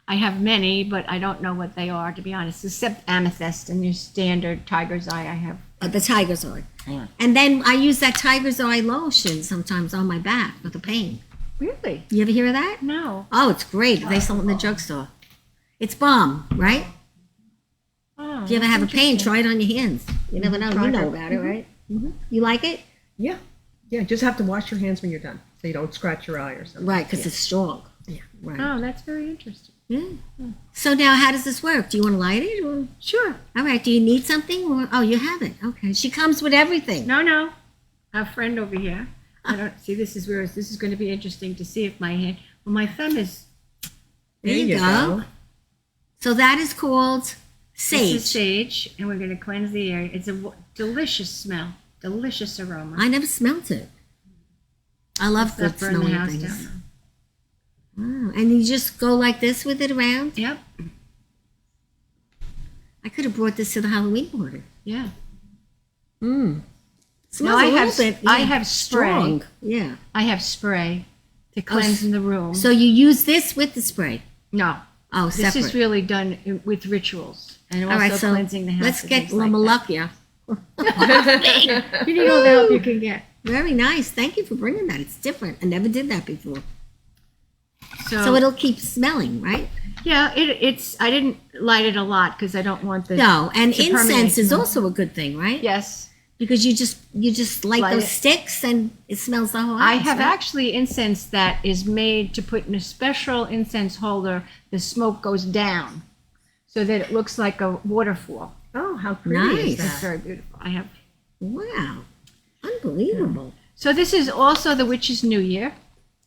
I have many, but I don't know what they are, to be honest, except amethyst and your standard tiger's eye I have. The tiger's eye. And then I use that tiger's eye lotion sometimes on my back for the pain. Really? You ever hear of that? No. Oh, it's great. They sell it in the drugstore. It's balm, right? Oh, If you ever have a pain, try it on your hands. You never know. You Try know it. about it, right? You like it? Yeah. Yeah, just have to wash your hands when you're done so you don't scratch your eye or something. Right, because it's strong. Yeah. Right. Oh, that's very interesting. Yeah. So now, how does this work? Do you want to light it? Or? Sure. All right. Do you need something? Or, oh, you have it. Okay. She comes with everything. No. Our friend over here. I don't see. This is going to be interesting to see if my hand. Well, my thumb is. There you go. So that is called sage. This is sage, and we're going to cleanse the area. It's a delicious smell, delicious aroma. I never smelt it. I love good Stuff burn the smelling house things. down. Wow. And you just go like this with it around? Yep. I could have brought this to the Halloween party. Yeah. Mmm. No, I have spray. strong. Yeah. I have spray to cleanse in the room. So you use this with the spray? No. Oh, This separate. is really done with rituals and also All right, so cleansing the house. let's and get things like that. Lamalukia. You need all the help you can get. Very nice. Thank you for bringing that. It's different. I never did that before. So, So it'll keep smelling, right? yeah, it's. I didn't light it a lot because I don't want the. No, and to permeate. incense is also a good thing, right? Yes, Because you just light Light those it. sticks and it smells the whole house. I have right? actually incense that is made to put in a special incense holder. The smoke goes down, so that it looks like a waterfall. Oh, how pretty Nice. is It's that? very beautiful. I have. Wow. Unbelievable. So this is also the Witch's New Year.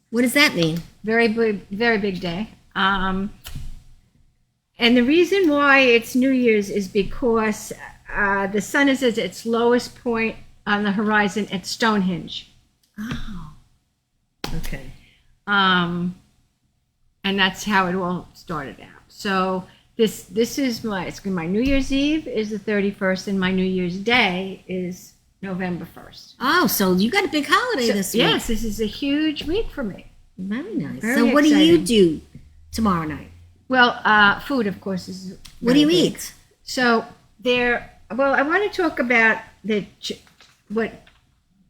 What does that mean? Very big day. And the reason why it's New Year's is because the sun is at its lowest point on the horizon at Stonehenge. Oh. Okay. And that's how it all started out. So this is my New Year's Eve is the 31st, and my New Year's Day is November 1st. Oh, so you got a big holiday So, this week. yes, this is a huge week for me. Very nice. Very so what do you exciting. do tomorrow night? Well, food, of course, is. What do you very big. eat? So well, I want to talk about what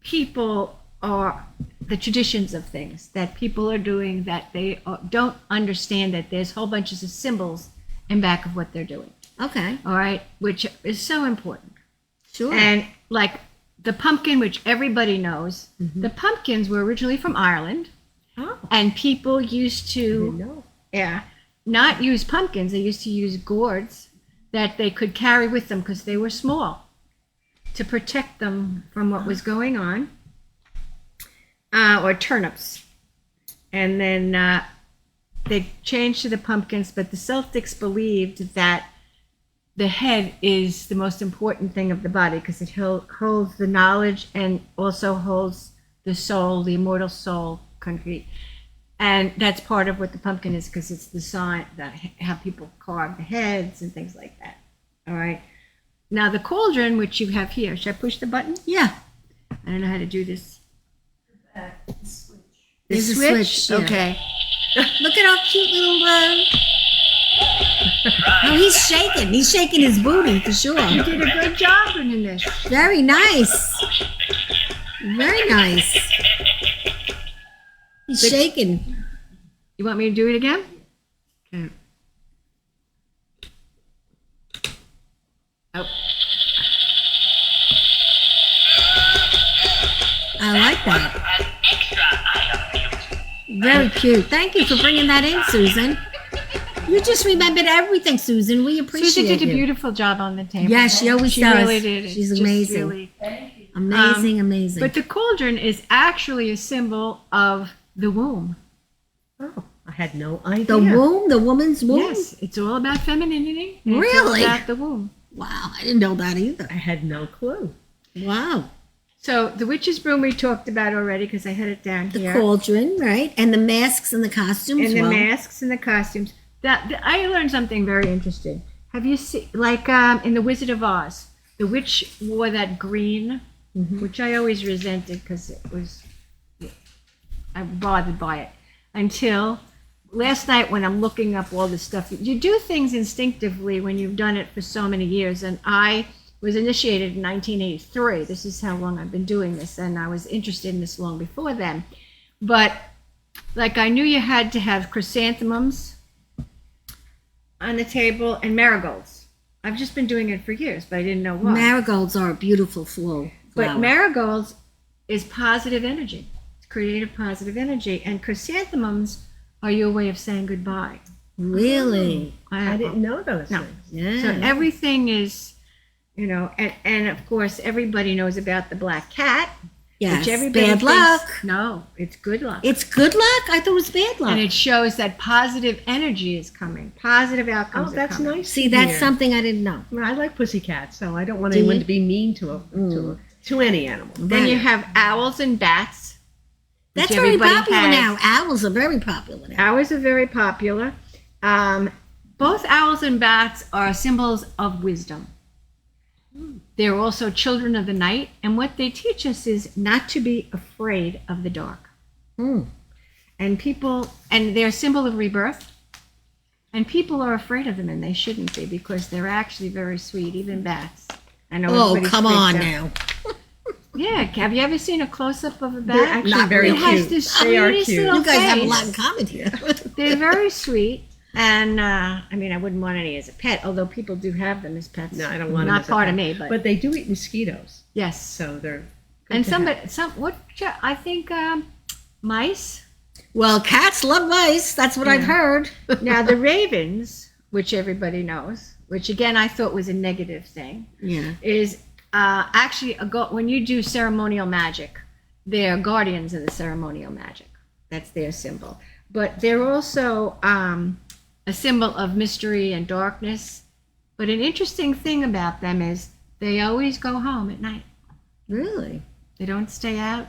people are, the traditions of things that people are doing that they don't understand that there's whole bunches of symbols in back of what they're doing. Okay. All right, which is so important. Sure. And like the pumpkin, which everybody knows, Mm-hmm. the pumpkins were originally from Ireland, Oh, and people used I to didn't know. not use pumpkins. They used to use gourds that they could carry with them because they were small to protect them from what was going on, or turnips. And then they changed to the pumpkins, but the Celtics believed that the head is the most important thing of the body because it holds the knowledge and also holds the soul, the immortal soul, concrete. And that's part of what the pumpkin is because it's the sign that how people carve the heads and things like that. All right. Now the cauldron, which you have here, should I push the button? yeah. I don't know how to do this. The There's a switch, yeah. Okay. Look at our cute little Oh, he's shaking. He's shaking his booty for sure. You did a good job in this. Very nice. Very nice. He's shaking. You want me to do it again? Okay. Oh. I like that. Very cute. Thank you for bringing that in, Susan. You just remembered everything, Susan. We appreciate Susan did a you. beautiful job on the table. Yeah, she always She does. really did. It's She's just amazing. really- Amazing, amazing. But the cauldron is actually a symbol of the womb. Oh, I had no idea. the womb, the woman's womb? Yes, it's all about femininity. And Really? It's all about the womb. Wow, I didn't know that either. I had no clue. Wow. So the witch's broom we talked about already because I had it down The here. cauldron, right? And the masks and the costumes. And the well, masks and the costumes. I learned something very interesting. Have you seen, like in The Wizard of Oz, the witch wore that green, which I always resented because I bothered by it until last night when I'm looking up all this stuff. You do things instinctively when you've done it for so many years, and I was initiated in 1983. This is how long I've been doing this, and I was interested in this long before then. But like I knew you had to have chrysanthemums on the table and marigolds. I've just been doing it for years, but I didn't know why. marigolds are a beautiful flower. But marigolds is positive energy. It's creative positive energy. And chrysanthemums are your way of saying goodbye. Really? I didn't know those No. things. Yeah. So everything is, and of course everybody knows about the black cat. yes. Which everybody Bad thinks- luck. No, it's good luck. It's good luck? I thought it was bad luck. And it shows that positive energy is coming. Positive outcomes Oh, are that's coming. nice. See, to that's hear. something I didn't know. Well, I like pussycats, so I don't want Do anyone you? to be mean to any animal. Then you have owls and bats. which That's very everybody popular has. now. Owls are very popular now. Owls are very popular. Both owls and bats are symbols of wisdom. They're also children of the night, and what they teach us is not to be afraid of the dark. Hmm. And they're a symbol of rebirth. And people are afraid of them, and they shouldn't be, because they're actually very sweet, even bats. I know. Oh, everybody's come on freaked out. now. Yeah, have you ever seen a close-up of a bat? They're actually Not very It really. has cute. the They are sweetest cute. little You guys have a face. lot in common here. They're very sweet, and I mean, I wouldn't want any as a pet, although people do have them as pets. No, I don't want them Not as a part pet. of me, but, But they do eat mosquitoes, yes. so they're good And to have. I think mice. Well, cats love mice. That's what I've Yeah. heard. Now the ravens, which everybody knows, which again I thought was a negative thing, Yeah. is actually when you do ceremonial magic, they are guardians of the ceremonial magic. That's their symbol. But they're also a symbol of mystery and darkness. But an interesting thing about them is they always go home at night. Really? They don't stay out.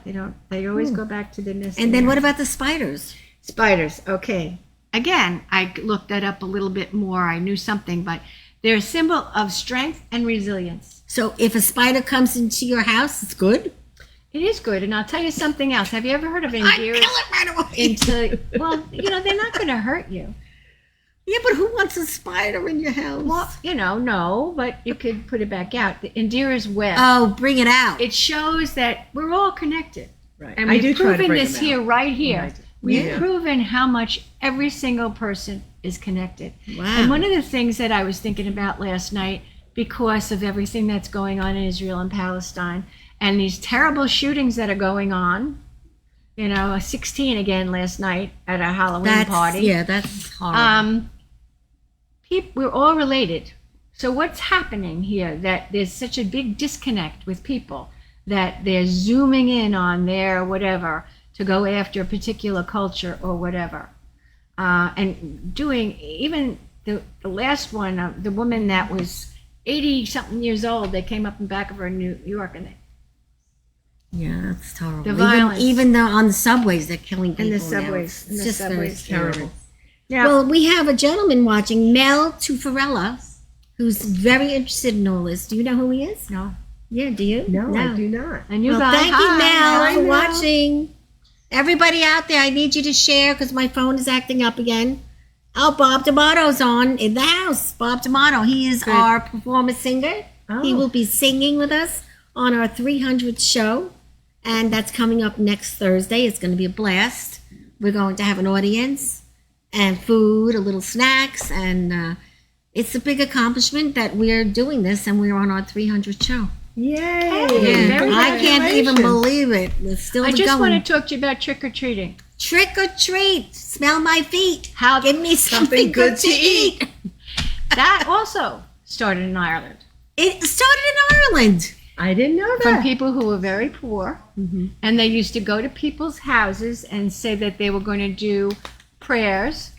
They always go back to the nest. And then what about the spiders? Spiders? Okay. Again, I looked that up a little bit more. I knew something, but they're a symbol of strength and resilience. So if a spider comes into your house, it's good? It is good. And I'll tell you something else. Have you ever heard of I'd kill endears it right away. well, they're not going to hurt you. Yeah, but who wants a spider in your house? Well, no, but you could put it back out. The endear's web. Oh, bring it out. It shows that we're all connected. Right. And I we've do try to proven bring this them out. here, right here. Right. We've Yeah. proven how much every single person is connected. Wow. And one of the things that I was thinking about last night, because of everything that's going on in Israel and Palestine, and these terrible shootings that are going on, 16 again last night at a Halloween party. Yeah, that's horrible. We're all related. So what's happening here, that there's such a big disconnect with people, that they're zooming in on their whatever to go after a particular culture or whatever. And doing, even the last one, the woman that was 80-something years old, they came up in back of her in New York, and Yeah, that's terrible. The violence. Even on the subways, they're killing people in the now. subways. It's just very terrible. Now, Well, we have a gentleman watching, Mel Tufarella, who's very interested in all this. Do you know who he is? no. Yeah, do you? No, I do not. And you Well, guys, thank you, Mel, hi, for Mel. watching. Everybody out there, I need you to share because my phone is acting up again. Oh, Bob D'Amato's on in the house. Bob D'Amato, he is Good. our performer singer. Oh. He will be singing with us on our 300th show, and that's coming up next Thursday. It's going to be a blast. We're going to have an audience and food, a little snacks, and it's a big accomplishment that we're doing this, and we're on our 300th show. Yay! Yeah, very I can't even Congratulations. believe it. We're still I just going. want to talk to you about trick-or-treating. Trick or treat, smell my feet. How Give me something good to eat. that also started in Ireland. It started in Ireland. I didn't know From that. people who were very poor, and they used to go to people's houses and say that they were going to do prayers.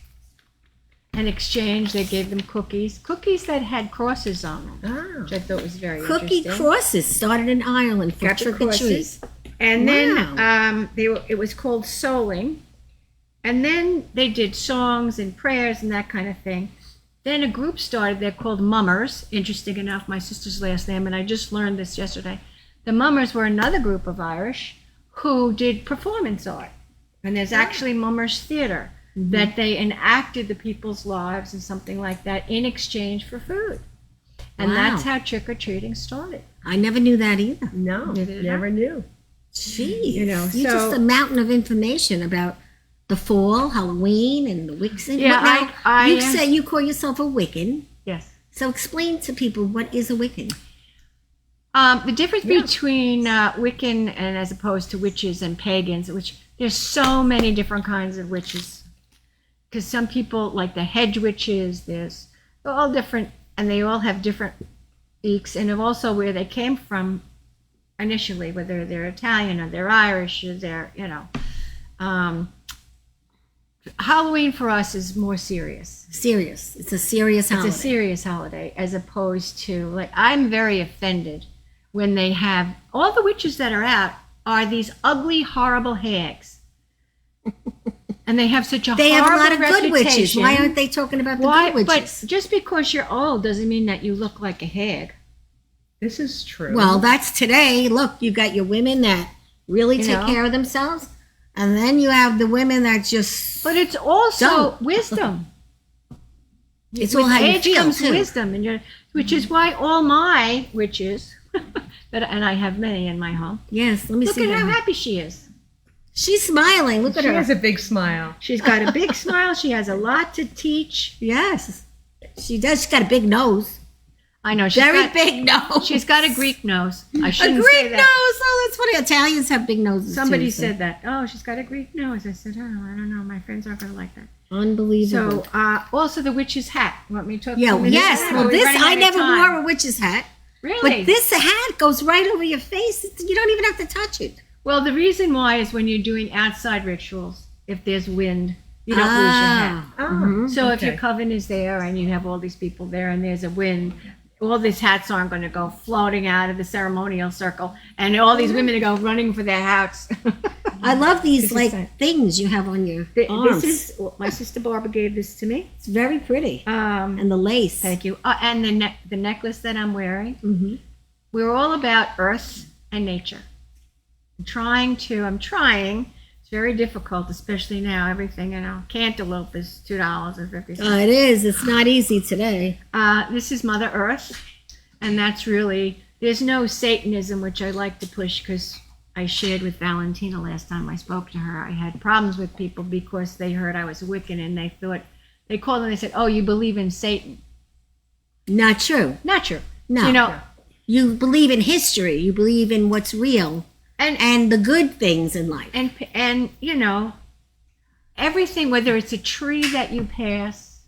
In exchange, they gave them cookies that had crosses on them, Ah. which I thought was very Cookie interesting. crosses started in Ireland for Got the trick or treat. crosses. And Wow. then it was called souling. And then they did songs and prayers and that kind of thing. Then a group started, they're called Mummers. Interesting enough, my sister's last name, and I just learned this yesterday. The Mummers were another group of Irish who did performance art. And there's actually Mummers Theater, that they enacted the people's lives and something like that in exchange for food. And Wow. that's how trick-or-treating started. I never knew that either. No, Neither did never knew. Jeez. You know, You're so- just a mountain of information about the fall, Halloween, and the Wixen. Yeah, What now, I you say you call yourself a Wiccan. Yes. So explain to people, what is a Wiccan? The difference between Wiccan and as opposed to witches and pagans, which there's so many different kinds of witches. Because some people, like the hedge witches, they're all different, and they all have different beaks, and also where they came from initially, whether they're Italian or they're Irish or they're, Halloween for us is more serious. Serious. It's a serious holiday. It's a serious holiday, as opposed to, like, I'm very offended when they have, all the witches that are out are these ugly, horrible hags. And they have such a They have a horrible lot of good witches. reputation. Why aren't they talking about the Why? good witches? But just because you're old doesn't mean that you look like a hag. This is true. Well, that's today. Look, you got your women that really You take know? care of themselves, and then you have the women that just But it's also Don't. wisdom. It's with all how you age feel, comes too. wisdom, and which is why all my witches, and I have many in my home. Yes, let me Look see at how that. happy she is. She's smiling. Look at She her. has a big smile. She's got a big smile. She has a lot to teach. Yes, she does. She's got a big nose. I know. Big nose. She's got a Greek nose. I a shouldn't Greek say nose. that. Oh, that's funny. Italians have big noses. Somebody too, so. said that. Oh, she's got a Greek nose. I said, oh, I don't know. My friends aren't going to like that. Unbelievable. So, also the witch's hat. You want me to talk? Yeah, about yes. that? Well, Are we this running I out of never time? wore a witch's hat, Really? but this hat goes right over your face. You don't even have to touch it. Well, the reason why is when you're doing outside rituals, if there's wind, you don't lose your hat. Oh, Mhm. So if your okay. coven is there and you have all these people there and there's a wind, all these hats aren't going to go floating out of the ceremonial circle, and all these women are go running for their hats. I love these This is like sad. things you have on your arms. This is my sister Barbara gave this to me. It's very pretty, And and the lace. thank you. And the necklace that I'm wearing. Mm-hmm. We're all about earth and nature. I'm trying. It's very difficult, especially now. Everything, cantaloupe is $2.50. It is. It's not easy today. This is Mother Earth, and that's really, there's no Satanism, which I like to push because I shared with Valentina last time I spoke to her. I had problems with people because they heard I was a Wiccan and they called and they said, oh, you believe in Satan. Not true. Not true. No. You believe in history. You believe in what's real and the good things in life. and everything, whether it's a tree that you pass,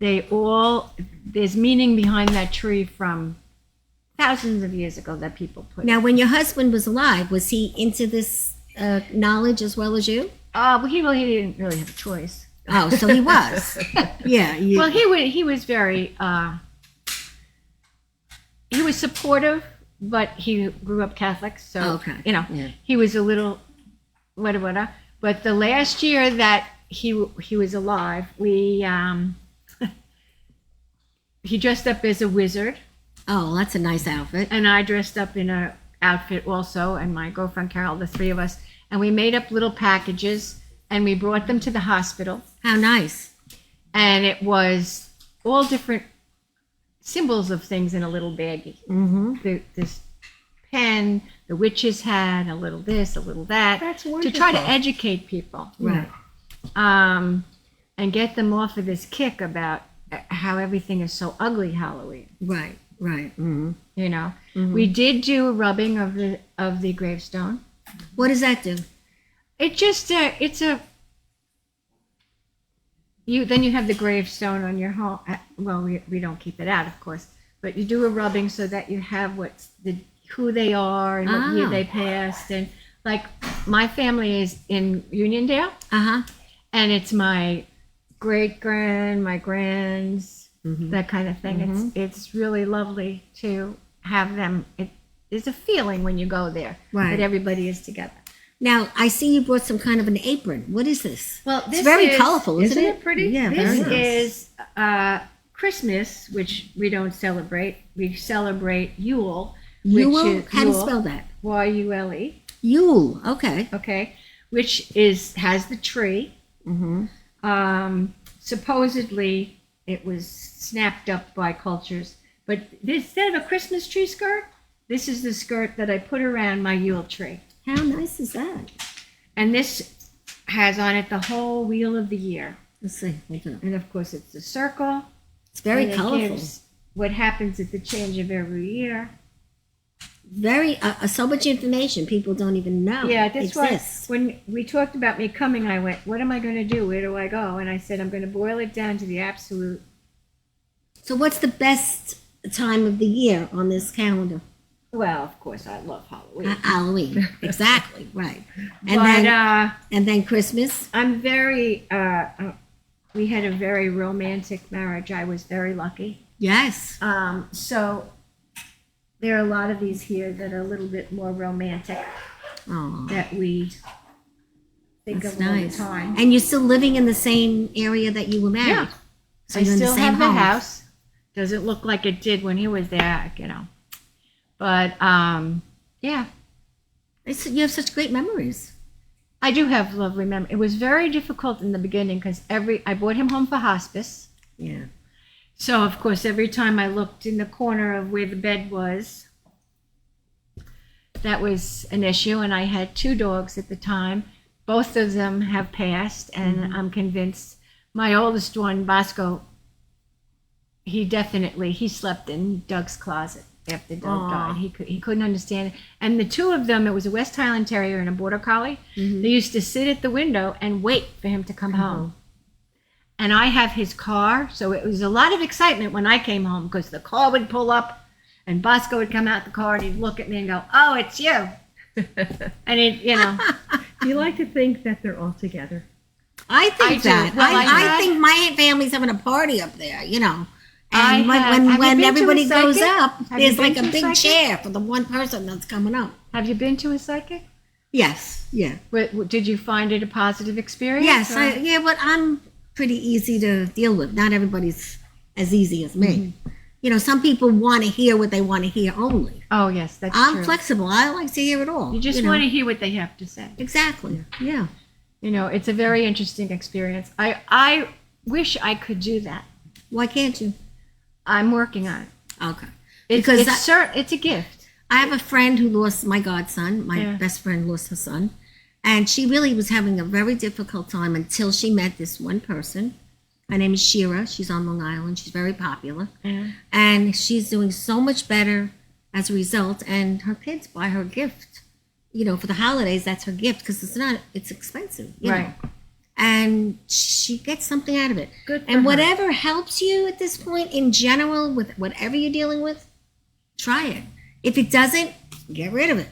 there's meaning behind that tree from thousands of years ago that people put. Now, when your husband was alive, was he into this knowledge as well as you? Well, he didn't really have a choice. Oh, so he was. Yeah. Well, he was very he was supportive, but he grew up Catholic, so Okay. Yeah. He was a little whatever. But the last year that he was alive, we he dressed up as a wizard, Oh, that's a nice outfit. and I dressed up in a outfit also, and my girlfriend Carol, the three of us, and we made up little packages and we brought them to the hospital, How nice. and it was all different symbols of things in a little baggie. Mm-hmm. This pen, the witch's hat, a little this, a little that, That's to wonderful. try to educate people, Right. and get them off of this kick about how everything is so ugly Halloween. Right. Right. Mm-hmm. We did do a rubbing of the gravestone. What does that do? It just then you have the gravestone on your home. Well, we don't keep it out, of course, but you do a rubbing so that you have who they are and what year Ah. they passed, and like my family is in Uniondale, Uh-huh. and it's my my grands, Mm-hmm. that kind of thing. It's really lovely to have them. It is a feeling when you go there Right. that everybody is together. Now, I see you brought some kind of an apron. What is this? Well, It's very colorful, isn't it? pretty? Yeah, This very nice. is Christmas, which we don't celebrate. We celebrate Yule, Yule? which is How do you spell that? Yule. Yule. Okay. Okay, which has the tree. Mm-hmm. Supposedly, it was snapped up by cultures, but instead of a Christmas tree skirt, this is the skirt that I put around my Yule tree. How nice is that? And this has on it the whole wheel of the year. Let's see. Hold on. And of course, it's a circle. It's very and it colorful. gives what happens at the change of every year. Very so much information people don't even know. Yeah, that's why exists. when we talked about me coming, I went, what am I going to do? Where do I go? And I said, I'm going to boil it down to the absolute. So, what's the best time of the year on this calendar? Well, of course, I love Halloween. Halloween. Exactly. Right. And then Christmas. I'm very, we had a very romantic marriage. I was very lucky. Yes. So there are a lot of these here that are a little bit more romantic Oh, that we think that's of all the nice. time. And you're still living in the same area that you were married. Yeah. So I you're in still the same have the home. house. Doesn't look like it did when he was there, But yeah, You have such great memories. I do have lovely memories. It was very difficult in the beginning because I brought him home for hospice, Yeah. So, of course, every time I looked in the corner of where the bed was, that was an issue. And I had 2 dogs at the time. Both of them have passed, and I'm convinced my oldest one, Bosco, he slept in Doug's closet after Doug died. He couldn't understand it. And the 2 of them, it was a West Highland Terrier and a Border Collie. They used to sit at the window and wait for him to come home. And I have his car, so it was a lot of excitement when I came home because the car would pull up and Bosco would come out the car and he'd look at me and go, "Oh, it's you." And Do you like to think that they're all together? I think do. that. Well, I think my family's having a party up there, you know. And Have you when been to everybody a goes psychic? up, Have you there's been like to a a big psychic? chair for the one person that's coming up. Have you been to a psychic? Yes, yeah. Did you find it a positive experience? Yes, or- but I'm pretty easy to deal with. Not everybody's as easy as me. You know, some people want to hear what they want to hear only. Oh, yes, that's I'm true. flexible. I like to hear it all. You just know. want to hear what they have to say. Exactly. Yeah. It's a very interesting experience. I wish I could do that. Why can't you? I'm working on it. Okay. It's a gift. I have a friend who lost my godson. My best friend lost her son. And she really was having a very difficult time until she met this one person. Her name is Shira. She's on Long Island. She's very popular. Yeah. And she's doing so much better as a result. And her kids buy her gift. You know, for the holidays, that's her gift because it's expensive. You Right. know? And she gets something out of it. Good for and her. whatever helps you at this point in general with whatever you're dealing with, try it. If it doesn't, get rid of it.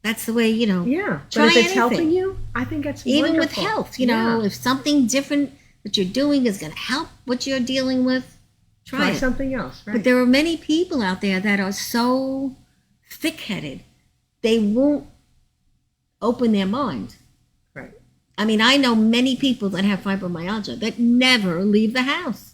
That's the way, you know. Yeah. Try But if it's anything. helping you, I think that's Even wonderful. with health, you know, if something different that you're doing is going to help what you're dealing with, try it. something else, right? But there are many people out there that are so thick-headed, they won't open their mind. Right. I mean, I know many people that have fibromyalgia that never leave the house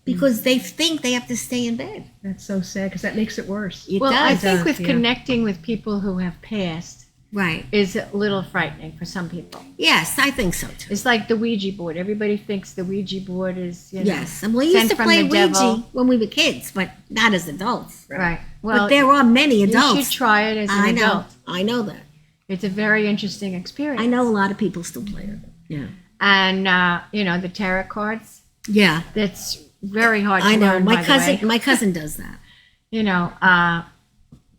because they think they have to stay in bed. That's so sad because that makes it worse. It Well, I does. think does, with yeah. connecting with people who have passed Right. is a little frightening for some people. Yes, I think so too. It's like the Ouija board. Everybody thinks the Ouija board is, Yes. And we used sent to from play the Ouija devil. when we were kids, but not as adults. Right. But Well, there are many adults. you should try it as an I know. adult. I know that. It's a very interesting experience. I know a lot of people still play it. Yeah. And, the tarot cards, Yeah. that's very hard to I know. learn, My by the cousin way. my cousin does that.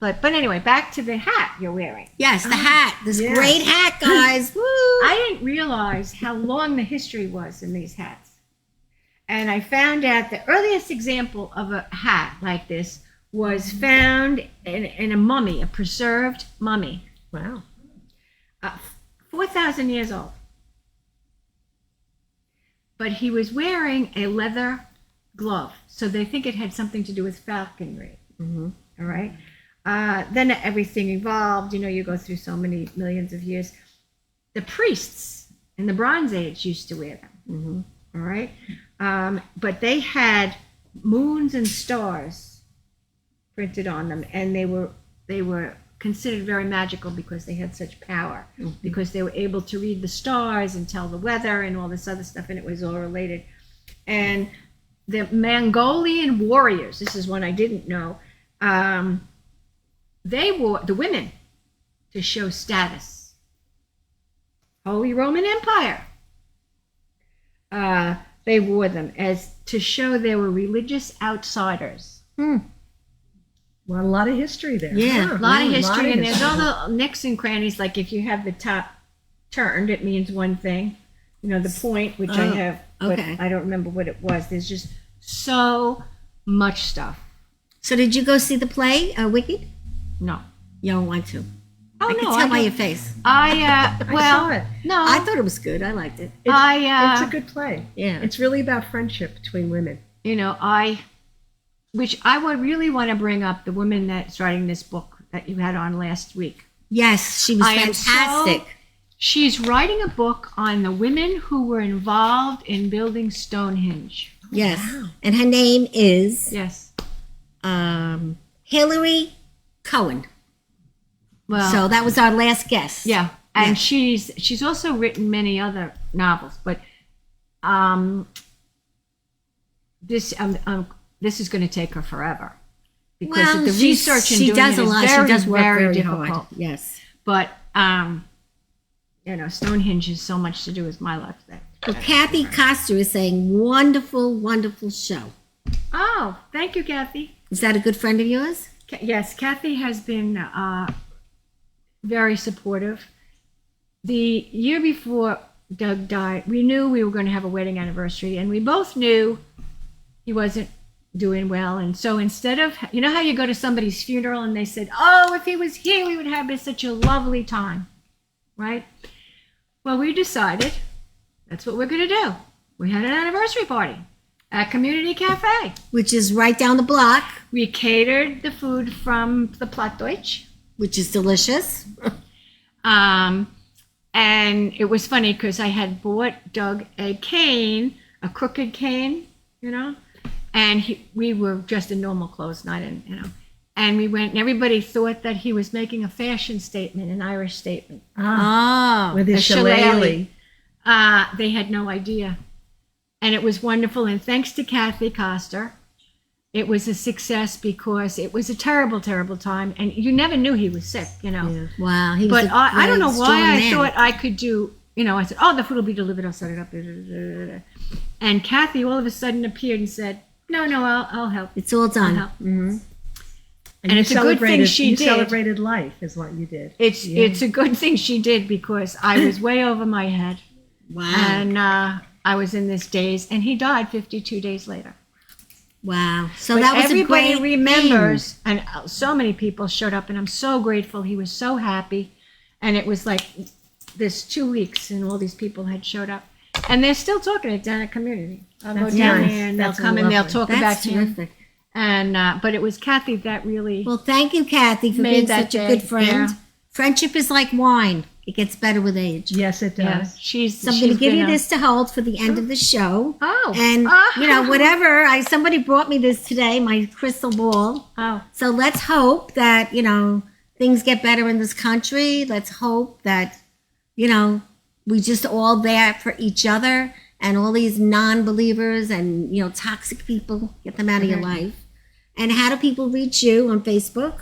But anyway, back to the hat you're wearing. Yes, the hat. This yes. great hat, guys. Woo! I didn't realize how long the history was in these hats. And I found out the earliest example of a hat like this was found in a mummy, a preserved mummy, Wow. 4,000 years old. But he was wearing a leather glove, so they think it had something to do with falconry. Mhm. All right. Then everything evolved. You go through so many millions of years. The priests in the Bronze Age used to wear them. Mhm. All right. But they had moons and stars printed on them, and they were considered very magical because they had such power, because they were able to read the stars and tell the weather and all this other stuff, and it was all related. And the Mongolian warriors, this is one I didn't know, they wore the women to show status. Holy Roman Empire. They wore them as to show they were religious outsiders. Well, a lot of history there. Yeah, Huh. A lot of Yeah, history, and there's all the nicks and crannies. Like if you have the top turned, it means one thing. The point, which I have, but okay. I don't remember what it was. There's just so much stuff. So did you go see the play, Wicked? No. You don't want to. Oh, I no. can tell by your face. I saw it. No. I thought it was good. I liked it. It's a good play. Yeah. It's really about friendship between women. Which I would really want to bring up the woman that's writing this book that you had on last week. Yes, she was I am fantastic. She's writing a book on the women who were involved in building Stonehenge. Yes. And her name is Yes. Hillary Cohen. Well, So that was our last guest. yeah, and Yeah. she's also written many other this is going to take her forever. Because Well, the research and she doing does it a is lot. very, She does work very very difficult. hard. Yes. But, Stonehenge has so much to do with my life. Well, Kathy Coster is saying, wonderful, wonderful show. Oh, thank you, Kathy. Is that a good friend of yours? Yes, Kathy has been very supportive. The year before Doug died, we knew we were going to have a wedding anniversary, and we both knew he wasn't doing well. And so instead of, you know how you go to somebody's funeral and they said, oh, if he was here, we would have such a lovely time, right? Well, we decided that's what we're going to do. We had an anniversary party at Community Cafe. Which is right down the block, We catered the food from the Plattdeutsch. which is delicious. And it was funny because I had bought Doug a cane, a crooked cane, and we were just in normal clothes, not in, and we went, and everybody thought that he was making a fashion statement, an Irish statement. Oh. With his A shillelagh. shillelagh. They had no idea. And it was wonderful. And thanks to Kathy Coster, it was a success because it was a terrible, terrible time. And you never knew he was sick, Yeah. Wow. He was But a I don't know really why strong I man. thought I could do, I said, oh, the food will be delivered. I'll set it up. And Kathy all of a sudden appeared and said, no, I'll help. It's all done. I'll help. Hmm. And you it's a good thing celebrated- she you did. celebrated life, is what you did. It's a good thing she did because I was way over my head. Wow. And I was in this daze, and he died 52 days later. Wow. So But that was a everybody great remembers, and so many people showed up, and I'm so grateful. He was so happy, and it was like this 2 weeks, and all these people had showed up, and they're still talking it down at Community. I'll go That's down nice. there, and they'll That's come and they'll lovely. talk That's about him. terrific. And but it was Kathy that really. Well, thank you, Kathy, for Made being that such a day, good friend. yeah. Friendship is like wine. It gets better with age. Yes, it Yeah, does. So I'm going to give been you a- this to hold for the end of the show. Oh. And, Oh. whatever. Somebody brought me this today, my crystal ball. Oh. So let's hope that, things get better in this country. Let's hope that, we just all there for each other, and all these non-believers and, toxic people, get them out of your life. And how do people reach you on Facebook?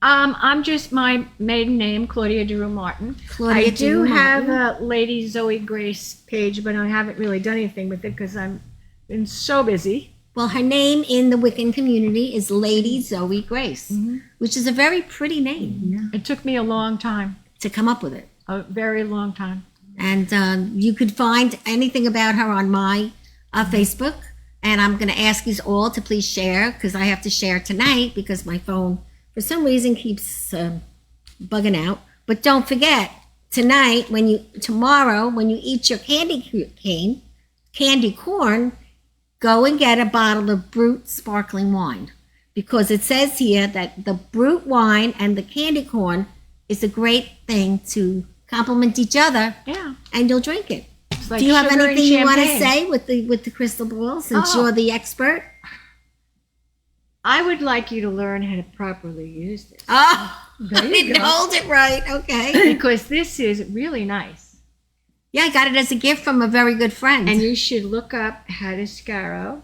I'm just my maiden name, Claudia DeRoo Martin. Claudia I do DeRoo have Martin. a Lady Zoe Grace page, but I haven't really done anything with it because I'm been so busy. Well, her name in the Wiccan community is Lady Zoe Grace, which is a very pretty name It took me a long time, to come up with it. a very long time. And you could find anything about her on my Facebook. And I'm going to ask you all to please share, because I have to share tonight because my phone, for some reason, keeps bugging out. But don't forget, tomorrow, when you eat your candy corn, go and get a bottle of Brut sparkling wine. Because it says here that the Brut wine and the candy corn is a great thing to complement each other, Yeah. and you'll drink it. It's like Do you have sugar and anything you want to champagne. say with the crystal ball, since Oh. you're the expert? I would like you to learn how to properly use this Oh, There I you didn't go. hold it right. Okay. because this is really nice. Yeah, I got it as a gift from a very good friend. And you should look up how to scaro,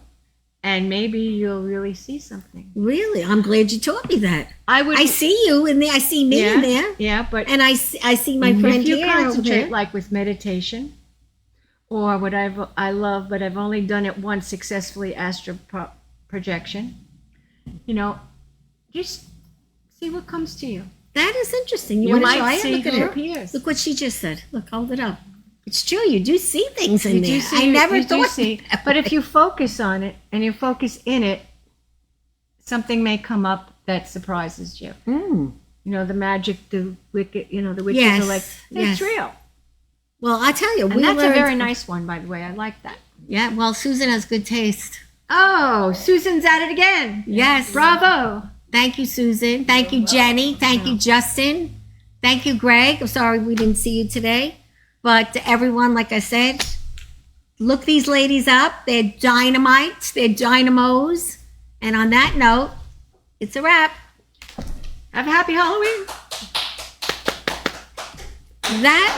and maybe you'll really see something. Really, I'm glad you taught me that. I would. I see you in there. I see me in there, Yeah, but and I see my friend if you here over concentrate there. like with meditation, or what I love, but I've only done it once successfully, astral projection. Just see what comes to you. That is interesting. You You want to might try it? see Look at who her. appears. Look what she just said. Look, hold it up. It's true. You do see things in You there. do see, I never you do thought. see. that But if way. you focus on it and you focus in it, something may come up that surprises you. Mm. The magic, the wicked, the witches Yes, are like, yes. it's real. Well, I tell you, And we that's learned. a very nice one, by the way. I like that. Yeah. Well, Susan has good taste. Oh, Susan's at it again. Yes. Bravo. Thank you, Susan. Thank you, Jenny. Thank you, Justin. Thank you, Greg. I'm sorry we didn't see you today. But to everyone, like I said, look these ladies up. They're dynamites. They're dynamos. And on that note, it's a wrap. Have a happy Halloween. That